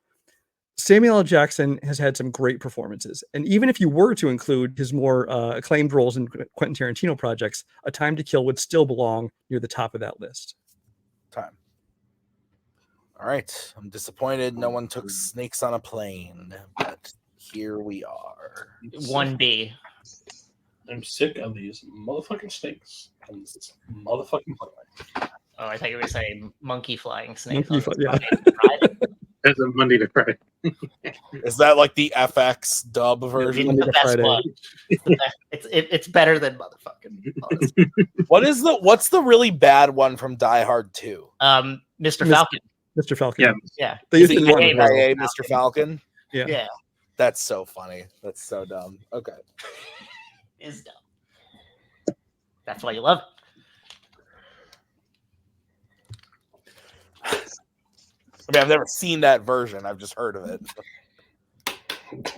Samuel L. Jackson has had some great performances, and even if you were to include his more acclaimed roles in Quentin Tarantino projects, A Time to Kill would still belong near the top of that list. Time. All right, I'm disappointed no one took Snakes on a Plane, but here we are. 1B. I'm sick of these motherfucking snakes on this motherfucking plane. Oh, I thought you were saying monkey flying snakes. Yeah. That's a Monday to Friday. Is that like the FX dub version? It's the best one. It's better than motherfucking. Honestly. What's the really bad one from Die Hard 2? Mr. Falcon. Mr. Falcon. Yeah. They used to Hey, Mr. Falcon. Yeah. That's so funny. That's so dumb. Okay. Is dumb. That's why you love it. I mean, I've never seen that version. I've just heard of it.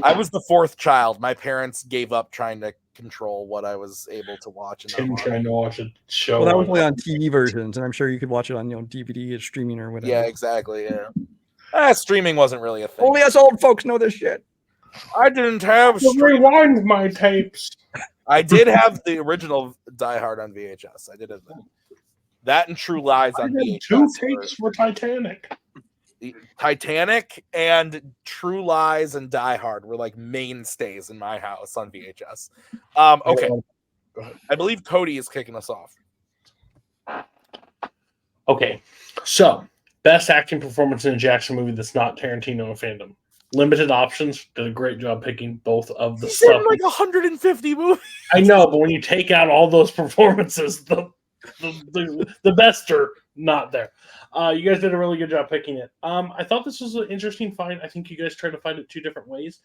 I was the fourth child. My parents gave up trying to control what I was able to watch. Tim trying to watch a show. Well, that was only on TV versions, and I'm sure you could watch it on DVD or streaming or whatever. Yeah, exactly. Yeah, streaming wasn't really a thing. Only us old folks know this shit. I didn't have rewind my tapes. I did have the original Die Hard on VHS. I did have that and True Lies on VHS. 2 tapes for Titanic. Titanic and True Lies and Die Hard were like mainstays in my house on VHS. Okay. I believe Cody is kicking us off. Okay. So, best acting performance in a Jackson movie that's not Tarantino and Fandom. Limited Options did a great job picking both of the stuff. Like 150 movies. I know, but when you take out all those performances, the best are not there. You guys did a really good job picking it. I thought this was an interesting fight. I think you guys tried to fight it 2 different ways.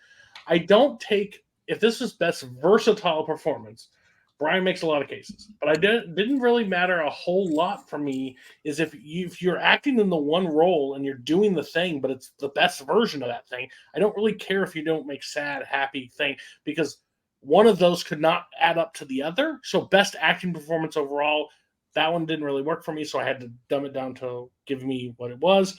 I don't take, if this is best versatile performance, Brian makes a lot of cases, but I didn't really matter a whole lot for me is if you're acting in the one role and you're doing the thing, but it's the best version of that thing. I don't really care if you don't make sad, happy thing, because one of those could not add up to the other. So best acting performance overall, that one didn't really work for me, so I had to dumb it down to give me what it was.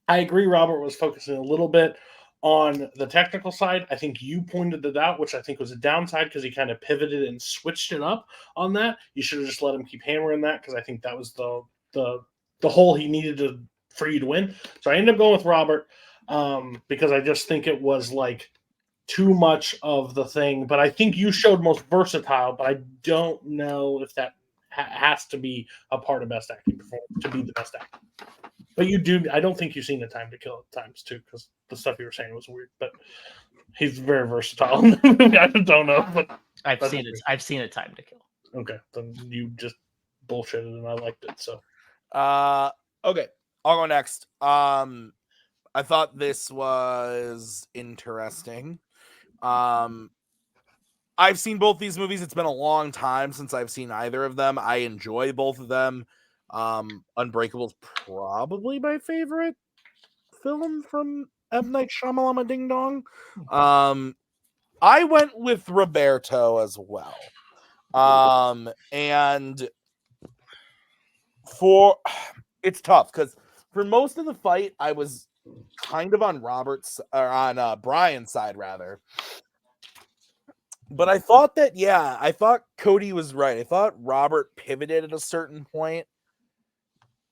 I agree Robert was focusing a little bit on the technical side. I think you pointed it out, which I think was a downside because he kind of pivoted and switched it up on that. You should have just let him keep hammering that because I think that was the hole he needed for you to win. So I ended up going with Robert because I just think it was like too much of the thing. But I think you showed most versatile, but I don't know if that has to be a part of best acting performance to be the best actor. But you do. I don't think you've seen The Time to Kill at times too, because the stuff you were saying was weird. But he's very versatile. I don't know, but I've seen it. I've seen A Time to Kill. Okay, then you just bullshitted, and I liked it. So, okay, I'll go next. I thought this was interesting. I've seen both these movies. It's been a long time since I've seen either of them. I enjoy both of them. Unbreakable's probably my favorite film from M. Night Shyamalan Ding Dong. I went with Roberto as well. And it's tough because for most of the fight, I was kind of on Brian's side rather. But I thought I thought Cody was right. I thought Robert pivoted at a certain point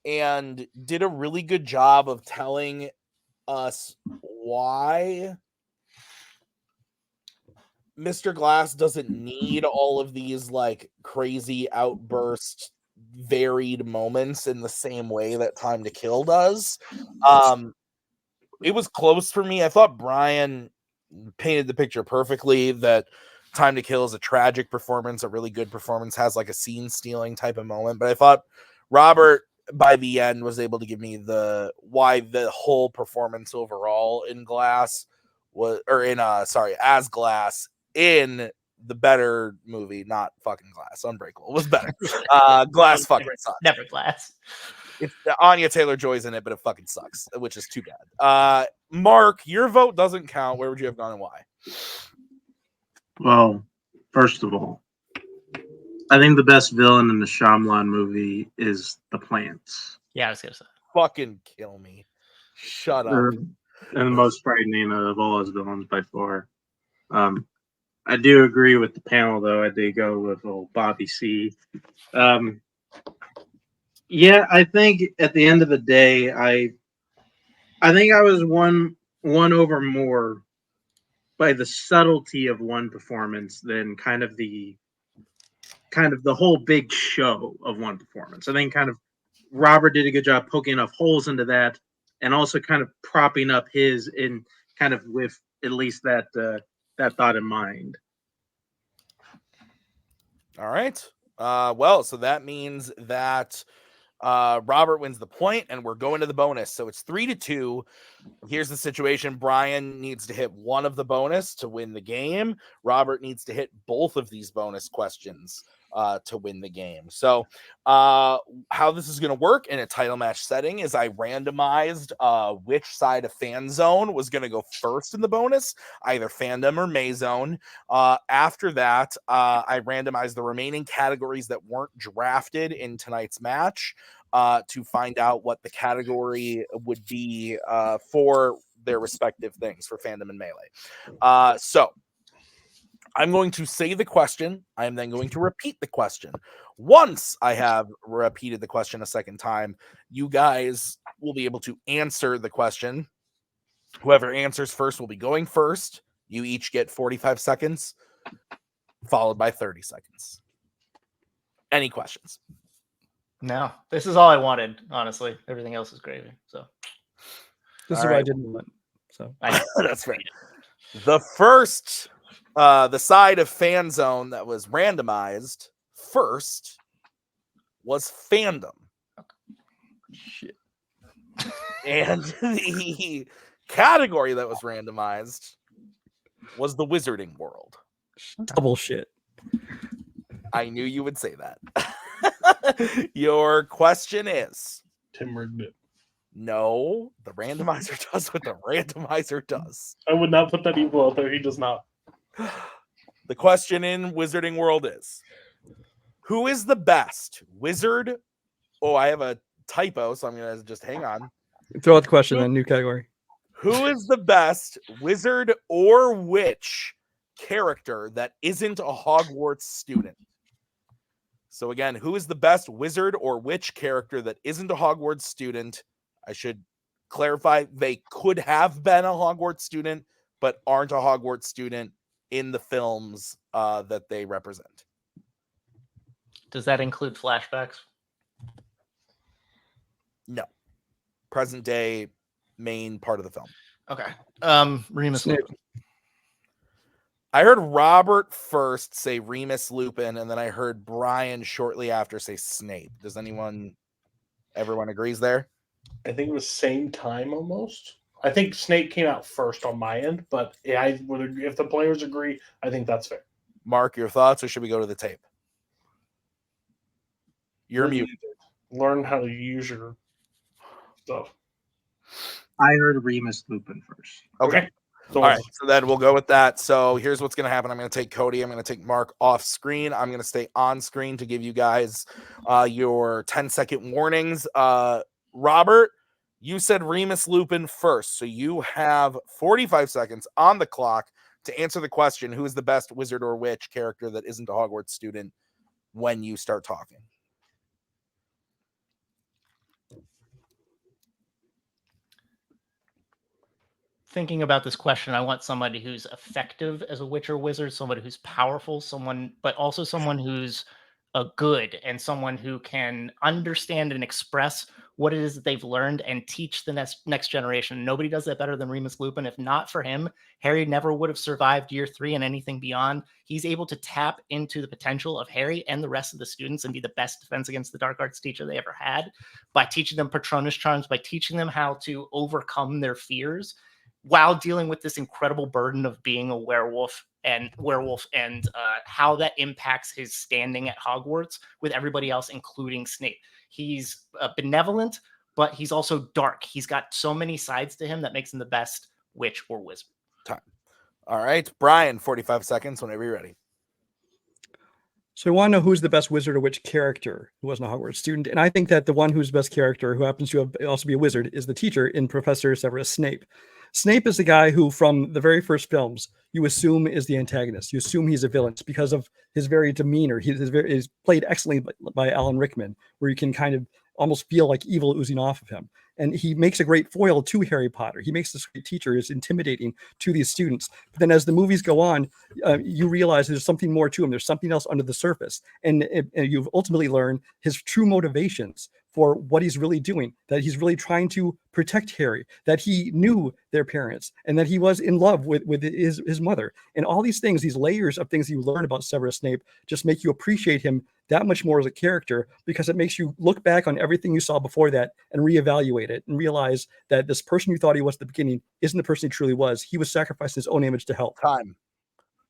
and did a really good job of telling us why Mr. Glass doesn't need all of these like crazy outburst varied moments in the same way that Time to Kill does. It was close for me. I thought Brian painted the picture perfectly that Time to Kill is a tragic performance, a really good performance, has like a scene stealing type of moment. But I thought Robert by the end was able to give me why the whole performance overall in Glass was, or in as Glass in the better movie, not fucking Glass. Unbreakable was better. Glass fucking sucks. Never Glass. It's Anya Taylor-Joy's in it, but it fucking sucks, which is too bad. Mark, your vote doesn't count. Where would you have gone and why? Well, first of all, I think the best villain in the Shyamalan movie is the plants. Yeah, I was gonna say. Fucking kill me. Shut up. And the most frightening of all his villains by far. I do agree with the panel, though. I did go with old Bobby C. Yeah, I think at the end of the day, I think I was won over more by the subtlety of one performance than kind of the whole big show of one performance. I think kind of Robert did a good job poking enough holes into that, and also kind of propping up his in kind of with at least that thought in mind. All right. Well, so that means that Robert wins the point, and we're going to the bonus. So it's 3-2. Here's the situation. Brian needs to hit one of the bonus to win the game. Robert needs to hit both of these bonus questions to win the game. So how this is going to work in a title match setting is I randomized which side of Fanzone was going to go first in the bonus, either Fandom or Mayzone. After that, I randomized the remaining categories that weren't drafted in tonight's match to find out what the category would be for their respective things for Fandom and Melee. So I'm going to say the question. I am then going to repeat the question. Once I have repeated the question a second time, you guys will be able to answer the question. Whoever answers first will be going first. You each get 45 seconds, followed by 30 seconds. Any questions? No, this is all I wanted, honestly. Everything else is gravy. So This All is what I right. didn't want. So That's right. The first, the side of Fanzone that was randomized first was Fandom. shit. And the category that was randomized was the Wizarding World. Double shit. I knew you would say that. Your question is, Tim rigged it. no, the randomizer does what the randomizer does. I would not put that evil out there. He does not. The question in Wizarding World is, who is the best wizard? Oh, I have a typo, so I'm going to just hang on. Throw out the question then, new category. Who is the best wizard or witch character that isn't a Hogwarts student? So again, who is the best wizard or witch character that isn't a Hogwarts student? I should clarify, they could have been a Hogwarts student, but aren't a Hogwarts student in the films that they represent. does that include flashbacks? No. Present day main part of the film. Okay. Remus Snape. Lupin. I heard Robert first say Remus Lupin, and then I heard Brian shortly after say Snape. Does everyone agrees there? I think it was same time almost. I think Snape came out first on my end, but yeah, if the players agree, I think that's fair. Mark, your thoughts, or should we go to the tape? You're muted. Learn how to use your stuff. I heard Remus Lupin first. Okay. So All right, so then we'll go with that. So here's what's going to happen. I'm going to take Cody. I'm going to take Mark off screen. I'm going to stay on screen to give you guys your 10-second warnings. Robert, you said Remus Lupin first. So you have 45 seconds on the clock to answer the question, who is the best wizard or witch character that isn't a Hogwarts student, when you start talking. Thinking about this question, I want somebody who's effective as a witch or wizard, somebody who's powerful, but also someone who's a good, and someone who can understand and express what it is that they've learned and teach the next generation. Nobody does that better than Remus Lupin. If not for him, Harry never would have survived year 3 and anything beyond. He's able to tap into the potential of Harry and the rest of the students and be the best defense against the dark arts teacher they ever had by teaching them Patronus charms, by teaching them how to overcome their fears while dealing with this incredible burden of being a werewolf and how that impacts his standing at Hogwarts with everybody else, including Snape. He's benevolent, but he's also dark. He's got so many sides to him that makes him the best witch or wizard. Time. All right, Brian, 45 seconds whenever you're ready. So I want to know who's the best wizard or witch character who wasn't a Hogwarts student. And I think that the one who's the best character, who happens to also be a wizard, is the teacher in Professor Severus Snape. Snape is the guy who, from the very first films, you assume is the antagonist. You assume he's a villain because of his very demeanor. He's played excellently by Alan Rickman, where you can kind of almost feel like evil oozing off of him. And he makes a great foil to Harry Potter. He makes this great teacher who's intimidating to these students. But then as the movies go on, you realize there's something more to him. There's something else under the surface. And you've ultimately learned his true motivations for what he's really doing, that he's really trying to protect Harry, that he knew their parents, and that he was in love with his mother. And all these things, these layers of things you learn about Severus Snape just make you appreciate him that much more as a character, because it makes you look back on everything you saw before that and reevaluate it and realize that this person you thought he was at the beginning isn't the person he truly was. He was sacrificing his own image to help. Time.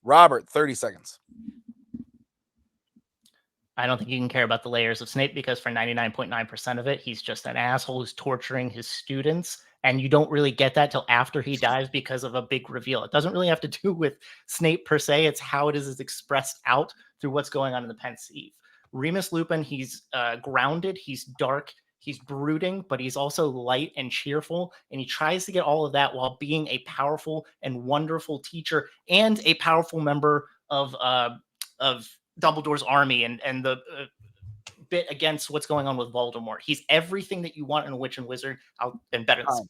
Robert, 30 seconds. I don't think you can care about the layers of Snape because for 99.9% of it, he's just an asshole who's torturing his students. And you don't really get that till after he dies because of a big reveal. It doesn't really have to do with Snape per se. It's how it is expressed out through what's going on in the Pensieve. Remus Lupin, he's grounded, he's dark, he's brooding, but he's also light and cheerful. And he tries to get all of that while being a powerful and wonderful teacher and a powerful member of Dumbledore's army and the bit against what's going on with Voldemort. He's everything that you want in a witch and wizard, and better than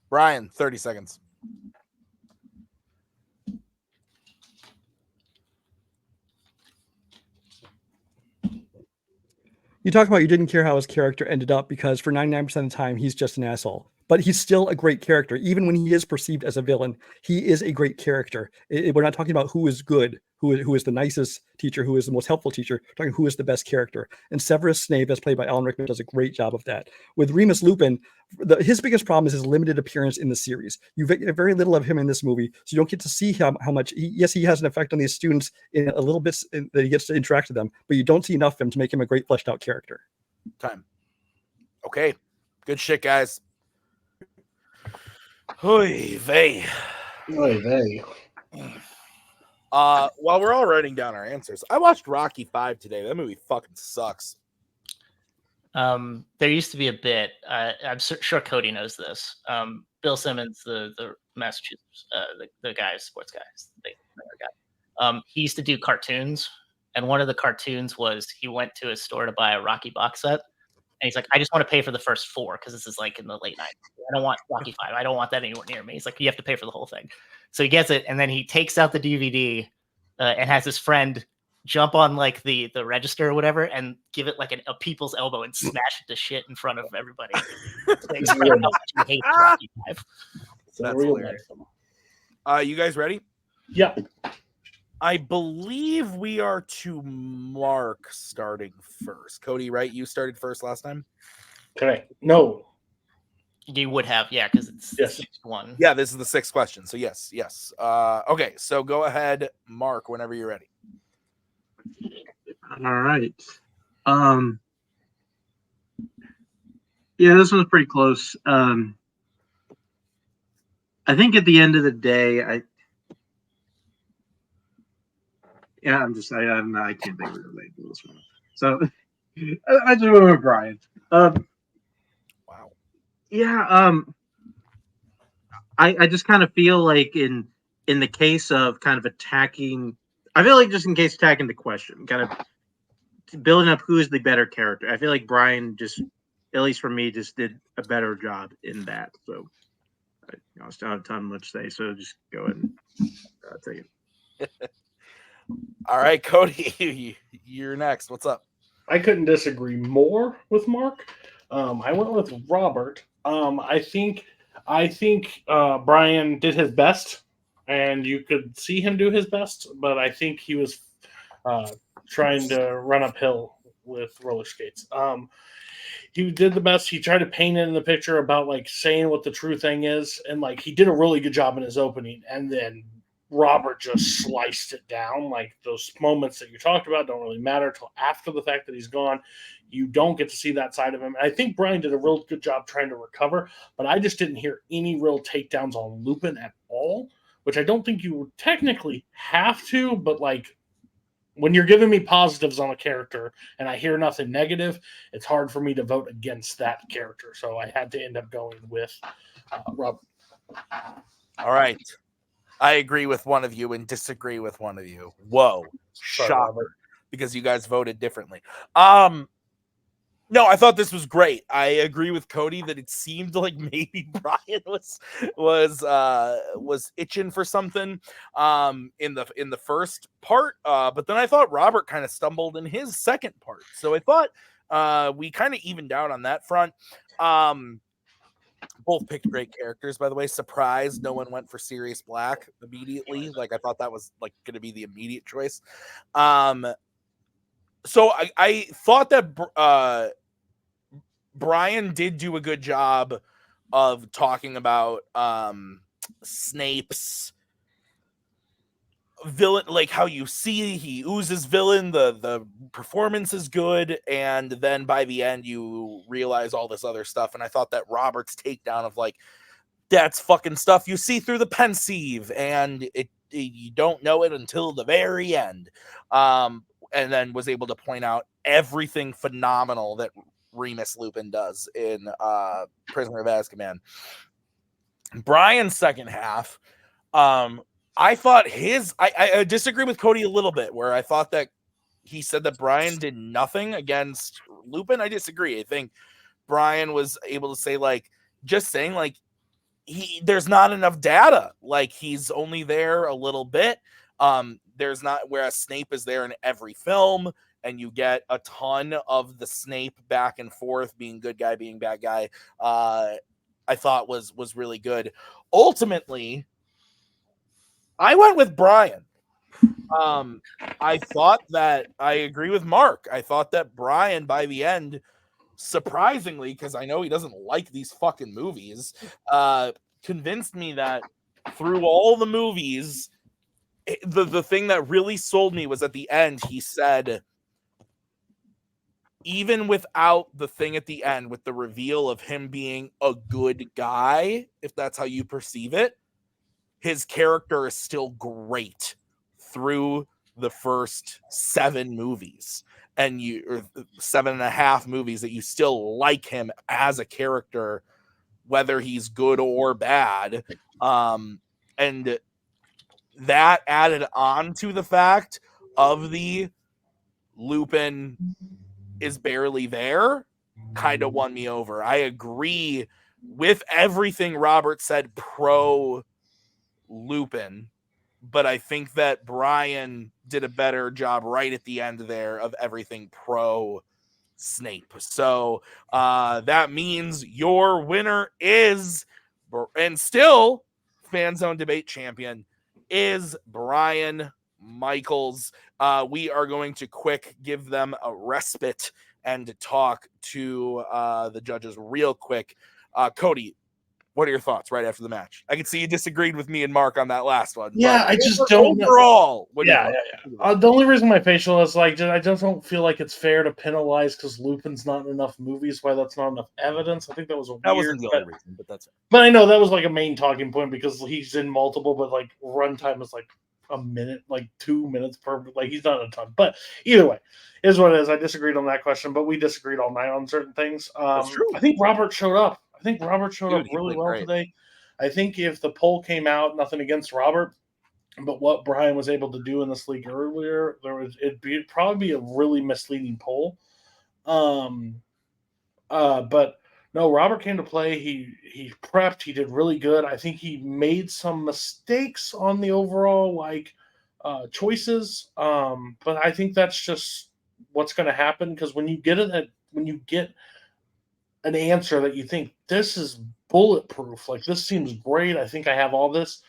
Brian, 30 seconds. You talk about you didn't care how his character ended up because for 99% of the time, he's just an asshole. But he's still a great character. Even when he is perceived as a villain, he is a great character. We're not talking about who is good, who is the nicest teacher, who is the most helpful teacher. We're talking who is the best character. And Severus Snape, as played by Alan Rickman, does a great job of that. With Remus Lupin, his biggest problem is his limited appearance in the series. You get very little of him in this movie, so you don't get to see how much. He has an effect on these students in a little bit that he gets to interact with them, but you don't see enough of him to make him a great fleshed out character. Time. Okay. Good shit, guys. Oy vey. Oy vey. While we're all writing down our answers, I watched Rocky 5 today. That movie fucking sucks. There used to be a bit. I'm sure Cody knows this. Bill Simmons, the Massachusetts, the guy, sports guy, the guy. He used to do cartoons, and one of the cartoons was he went to a store to buy a Rocky box set, and he's like, "I just want to pay for the first 4 because this is like in the late 90s. I don't want Rocky 5. I don't want that anywhere near me." He's like, "You have to pay for the whole thing." So he gets it, and then he takes out the DVD and has his friend jump on like the register or whatever and give it like a people's elbow and smash it to shit in front of everybody. Explain how much he hates Rocky 5. That's hilarious. You guys ready? Yeah. I believe we are to Mark starting first. Cody, right? You started first last time? Correct. No. You would have, yeah, because it's Yes. the 6th one. Yeah, this is the 6th question. So yes. Okay, so go ahead, Mark, whenever you're ready. All right. Yeah, this one's pretty close. I think at the end of the day, I can't think of the name of this one. So I just went with Brian. Wow. Yeah. I just kind of feel like in the case of kind of attacking, I feel like just in case attacking the question, kind of building up who is the better character. I feel like Brian just, at least for me, just did a better job in that. So I still have a ton much to say. So just go ahead and take it. All right, Cody, you're next. What's up? I couldn't disagree more with Mark. I went with Robert. I think Brian did his best, and you could see him do his best, but I think he was trying to run uphill with roller skates. He did the best. He tried to paint it in the picture about like saying what the true thing is, and like he did a really good job in his opening, and then Robert just sliced it down. Like those moments that you talked about don't really matter until after the fact that he's gone. You don't get to see that side of him. And I think Brian did a real good job trying to recover, but I just didn't hear any real takedowns on Lupin at all, which I don't think you would technically have to, but like when you're giving me positives on a character and I hear nothing negative, it's hard for me to vote against that character. So I had to end up going with Robert. All right. I agree with one of you and disagree with one of you. Whoa. Shocker. Because you guys voted differently. No, I thought this was great. I agree with Cody that it seemed like maybe Brian was itching for something in the first part, but then I thought Robert kind of stumbled in his second part. So I thought we kind of evened out on that front. Both picked great characters, by the way. Surprised no one went for Sirius Black immediately. Like I thought that was like going to be the immediate choice. So I thought that Brian did do a good job of talking about Snape's villain, like how you see he oozes villain, the performance is good, and then by the end you realize all this other stuff. And I thought that Robert's takedown of like, that's fucking stuff you see through the pensieve, and you don't know it until the very end. And then was able to point out everything phenomenal that Remus Lupin does in Prisoner of Azkaban. Brian's second half, I thought I disagree with Cody a little bit, where I thought that he said that Brian did nothing against Lupin. I disagree. I think Brian was able to say, like, just saying, like, there's not enough data. Like, he's only there a little bit. There's not, whereas Snape is there in every film, and you get a ton of the Snape back and forth, being good guy, being bad guy. I thought was really good. Ultimately, I went with Brian. I thought that I agree with Mark. I thought that Brian, by the end, surprisingly, because I know he doesn't like these fucking movies, convinced me that through all the movies, the thing that really sold me was at the end, he said, even without the thing at the end with the reveal of him being a good guy, if that's how you perceive it, his character is still great through the first 7 movies, and or 7.5 movies, that you still like him as a character, whether he's good or bad. And that added on to the fact of the Lupin is barely there kind of won me over. I agree with everything Robert said pro Lupin, but I think that Brian did a better job right at the end there of everything pro Snape. So that means your winner is, and still Fanzone debate champion, is Brian Michaels. We are going to quick give them a respite and talk to the judges real quick. Cody, what are your thoughts right after the match? I can see you disagreed with me and Mark on that last one. Yeah, I just don't. Overall, what do you think? The only reason my facial is like, I just don't feel like it's fair to penalize because Lupin's not in enough movies. Why that's not enough evidence? I think that was wasn't the only reason, but that's it. But I know that was like a main talking point because he's in multiple, but like runtime is like a minute, like 2 minutes per. Like he's not a ton, but either way, is what it is. I disagreed on that question, but we disagreed all night on certain things. That's true. I think Robert showed up. I think Robert showed up really well today. I think if the poll came out, nothing against Robert, but what Brian was able to do in this league earlier, it'd probably be a really misleading poll. But no, Robert came to play. He prepped. He did really good. I think he made some mistakes on the overall choices. But I think that's just what's going to happen because when you get an answer that you think this is bulletproof, like this seems great, I think I have all this.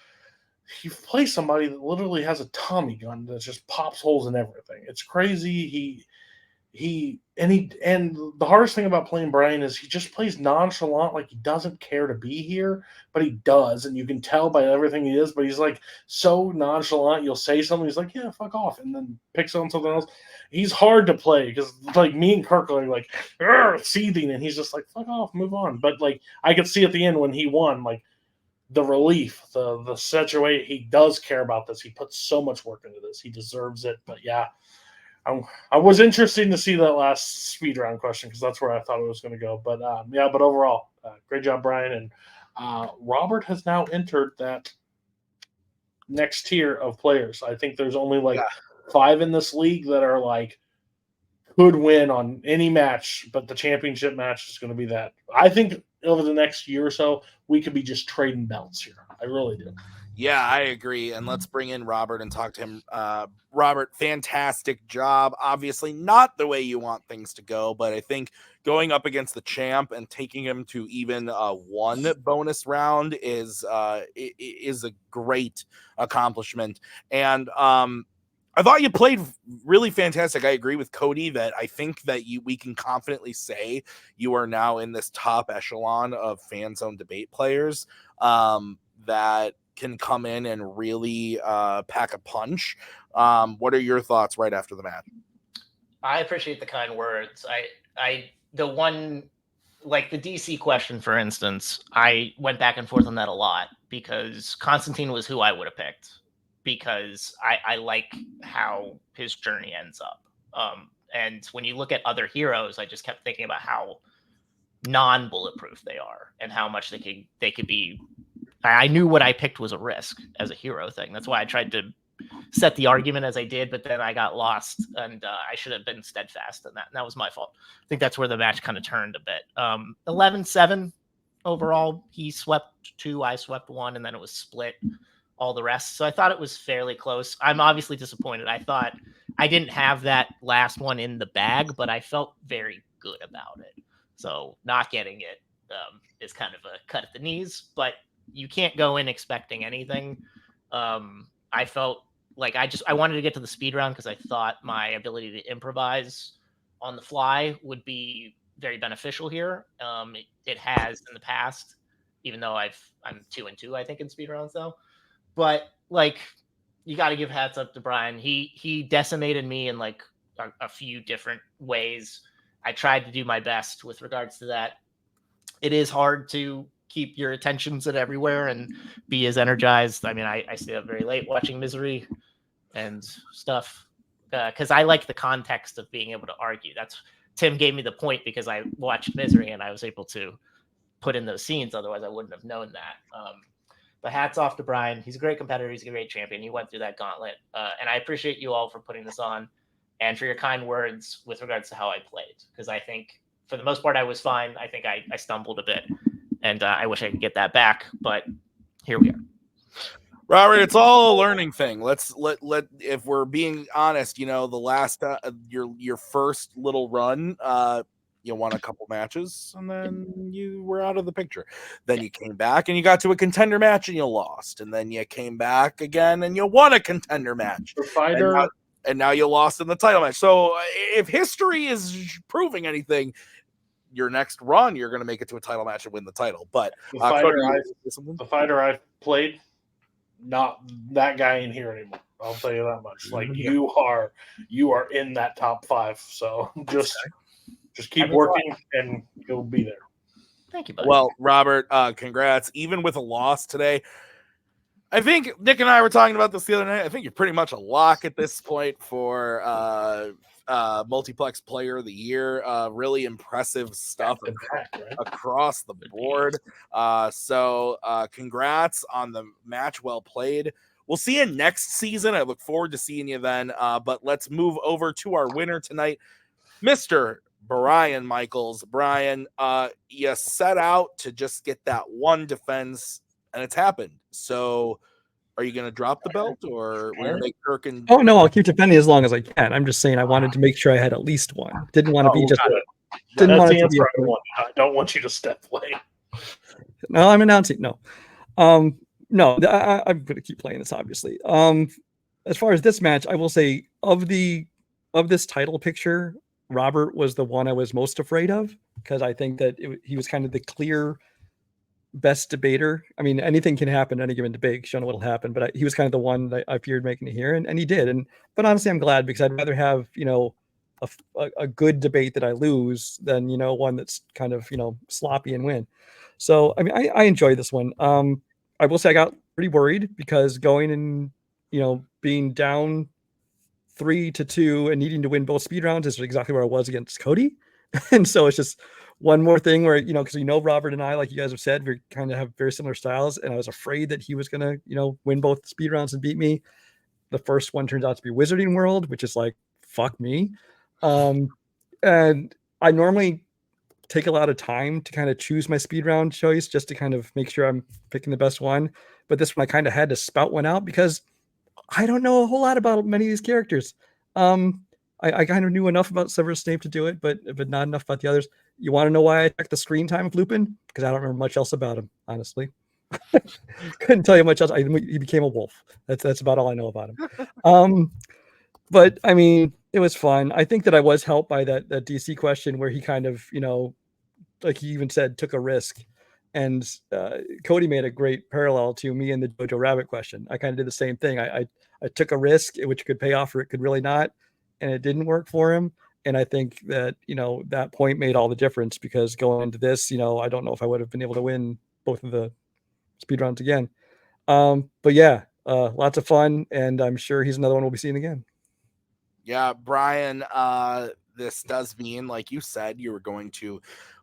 You play somebody that literally has a Tommy gun that just pops holes in everything. It's crazy. And the hardest thing about playing Brian is he just plays nonchalant, like he doesn't care to be here, but he does, and you can tell by everything he is. But he's like so nonchalant. You'll say something, he's like, "Yeah, fuck off," and then picks on something else. He's hard to play because like me and Kirk are like seething, and he's just like, "Fuck off, move on." But like I could see at the end when he won, like the relief, the situation. He does care about this. He puts so much work into this. He deserves it. But yeah. I was interested to see that last speed round question because that's where I thought it was going to go. But but overall, great job, Brian. And Robert has now entered that next tier of players. I think there's only 5 in this league that are like could win on any match, but the championship match is going to be that. I think over the next year or so, we could be just trading belts here. I really do. Yeah, I agree. And let's bring in Robert and talk to him. Robert, fantastic job. Obviously not the way you want things to go, but I think going up against the champ and taking him to even 1 bonus round is a great accomplishment. And I thought you played really fantastic. I agree with Cody that I think that we can confidently say you are now in this top echelon of Fanzone debate players that can come in and really pack a punch. What are your thoughts right after the match? I appreciate the kind words. The one, like the DC question, for instance, I went back and forth on that a lot because Constantine was who I would have picked because I like how his journey ends up. And when you look at other heroes, I just kept thinking about how non-bulletproof they are and how much they could be. I knew what I picked was a risk as a hero thing. That's why I tried to set the argument as I did, but then I got lost, and I should have been steadfast in that. And that was my fault. I think that's where the match kind of turned a bit. 11-7 overall. He swept 2, I swept 1, and then it was split all the rest. So I thought it was fairly close. I'm obviously disappointed. I thought I didn't have that last one in the bag, but I felt very good about it. So not getting it is kind of a cut at the knees, but you can't go in expecting anything. I felt like I wanted to get to the speed round because I thought my ability to improvise on the fly would be very beneficial here. It has in the past, even though I'm 2-2, I think, in speed rounds though. But like, you got to give hats up to Brian. He decimated me in like a few different ways. I tried to do my best with regards to that. It is hard to keep your attentions at everywhere and be as energized. I mean, I stay up very late watching Misery and stuff because I like the context of being able to argue. Tim gave me the point because I watched Misery and I was able to put in those scenes. Otherwise, I wouldn't have known that. But hats off to Brian. He's a great competitor. He's a great champion. He went through that gauntlet. And I appreciate you all for putting this on and for your kind words with regards to how I played. Because I think for the most part, I was fine. I think I stumbled a bit. And I wish I could get that back. But here we are. Robert, it's all a learning thing. Let if we're being honest, the last your first little run, you won a couple matches and then you were out of the picture. Then you came back and you got to a contender match and you lost. And then you came back again and you won a contender match. The fighter, and now you lost in the title match. So if history is proving anything, your next run, you're going to make it to a title match and win the title. But the fighter I played, not that guy in here anymore. I'll tell you that much. Like you are in that top 5. So just keep working and you'll be there. Thank you, buddy. Well, Robert, congrats. Even with a loss today, I think Nick and I were talking about this the other night. I think you're pretty much a lock at this point for Multiplex Player of the Year. Really impressive stuff across the board. So congrats on the match. Well played. We'll see you next season. I look forward to seeing you then. But let's move over to our winner tonight, Mr. Brian Michaels. Brian, you set out to just get that one defense, and it's happened. So are you going to drop the belt, or will you make Kirk and... Oh, no, I'll keep defending as long as I can. I'm just saying I wanted to make sure I had at least one. Didn't want to be just... Didn't want to be I don't want you to step away. No, I'm announcing. No. No, I'm going to keep playing this, obviously. As far as this match, I will say of this title picture, Robert was the one I was most afraid of because I think that he was kind of the clear best debater. I mean, anything can happen in any given debate. You don't know what'll happen, but he was kind of the one that I feared making it here, and he did. But honestly, I'm glad because I'd rather have a good debate that I lose than one that's kind of sloppy and win. So I mean, I enjoy this one. I will say I got pretty worried because going and being down 3-2 and needing to win both speed rounds is exactly where I was against Cody, and so it's just one more thing where, because Robert and I, like you guys have said, we kind of have very similar styles. And I was afraid that he was going to, win both speed rounds and beat me. The first one turns out to be Wizarding World, which is like, fuck me. And I normally take a lot of time to kind of choose my speed round choice just to kind of make sure I'm picking the best one. But this one, I kind of had to spout one out because I don't know a whole lot about many of these characters. I kind of knew enough about Severus Snape to do it, but not enough about the others. You want to know why I checked the screen time of Lupin? Because I don't remember much else about him, honestly. Couldn't tell you much else. He became a wolf. That's about all I know about him. But I mean, it was fun. I think that I was helped by that DC question where he kind of, like he even said, took a risk. And Cody made a great parallel to me and the Jojo Rabbit question. I kind of did the same thing. I took a risk which could pay off or it could really not, and it didn't work for him. And I think that, that point made all the difference, because going into this, I don't know if I would have been able to win both of the speed rounds again. But yeah, lots of fun, and I'm sure he's another one we'll be seeing again. Yeah, Brian, this does mean, like you said, you were going to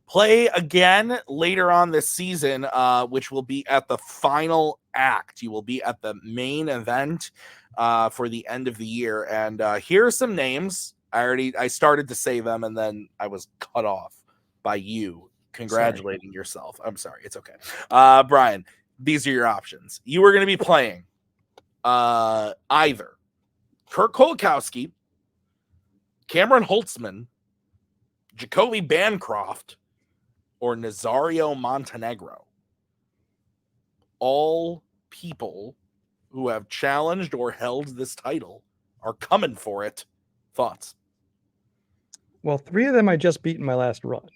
play again later on this season, which will be at the final act. You will be at the main event for the end of the year. And here are some names. I started to say them, and then I was cut off by you congratulating yourself. I'm sorry. It's okay. Brian, these are your options. You are going to be playing either Kirk Kowalkowski, Cameron Holtzman, Jacoby Bancroft, or Nazario Montenegro. All people who have challenged or held this title are coming for it. Thoughts? Well, 3 of them I just beat in my last run.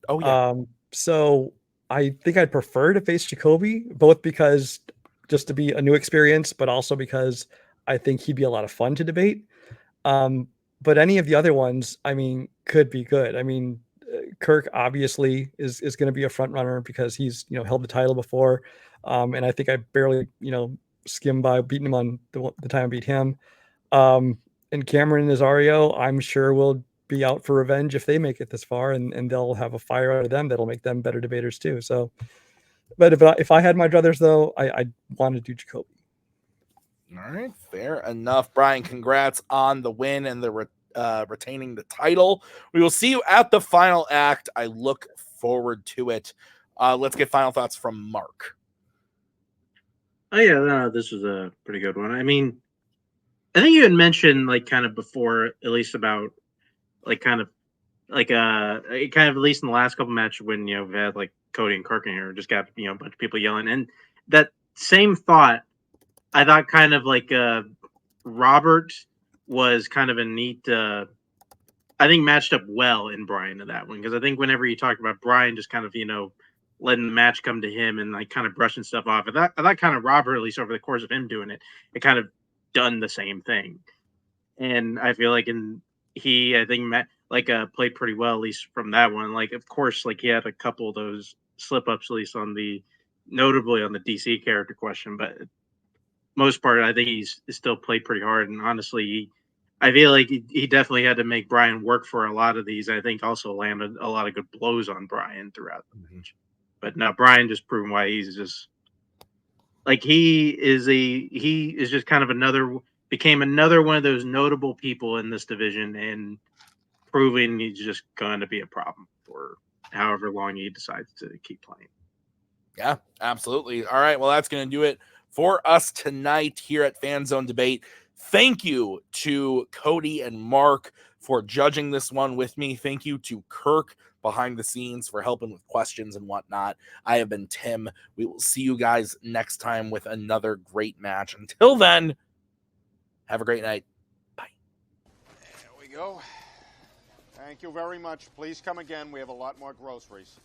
Oh, yeah. So I think I'd prefer to face Jacoby, both because just to be a new experience, but also because I think he'd be a lot of fun to debate. But any of the other ones, could be good. Kirk obviously is going to be a front runner because he's, held the title before. And I think I barely, skimmed by beating him on the time I beat him. And Cameron and Nazario, I'm sure will be out for revenge if they make it this far, and they'll have a fire out of them that'll make them better debaters too. So, but if I had my druthers though, I'd want to do Jacoby. All right, fair enough. Brian, congrats on the win and the retaining the title. We will see you at the final act. I look forward to it. Let's get final thoughts from Mark. Oh yeah, no, this was a pretty good one. I think you had mentioned kind of before, at least about kind of at least in the last couple matches when we've had Cody and Kirk in here, just got a bunch of people yelling, and that same thought I thought kind of Robert was kind of a neat. I think matched up well in Brian in that one, because I think whenever you talk about Brian just kind of letting the match come to him and kind of brushing stuff off, I thought kind of Robert, at least over the course of him doing it kind of done the same thing, and I feel like I think played pretty well, at least from that one. Of course, he had a couple of those slip ups, at least notably on the DC character question, but most part, I think he's still played pretty hard. And honestly, I feel like he definitely had to make Brian work for a lot of these. I think also landed a lot of good blows on Brian throughout the match. But now Brian just proven why he's just he is just kind of became another one of those notable people in this division, and proving he's just going to be a problem for however long he decides to keep playing. Yeah, absolutely. All right, well, that's going to do it for us tonight here at Fanzone Debate. Thank you to Cody and Mark for judging this one with me. Thank you to Kirk behind the scenes for helping with questions and whatnot. I have been Tim. We will see you guys next time with another great match. Until then, have a great night. Bye. There we go. Thank you very much. Please come again. We have a lot more groceries.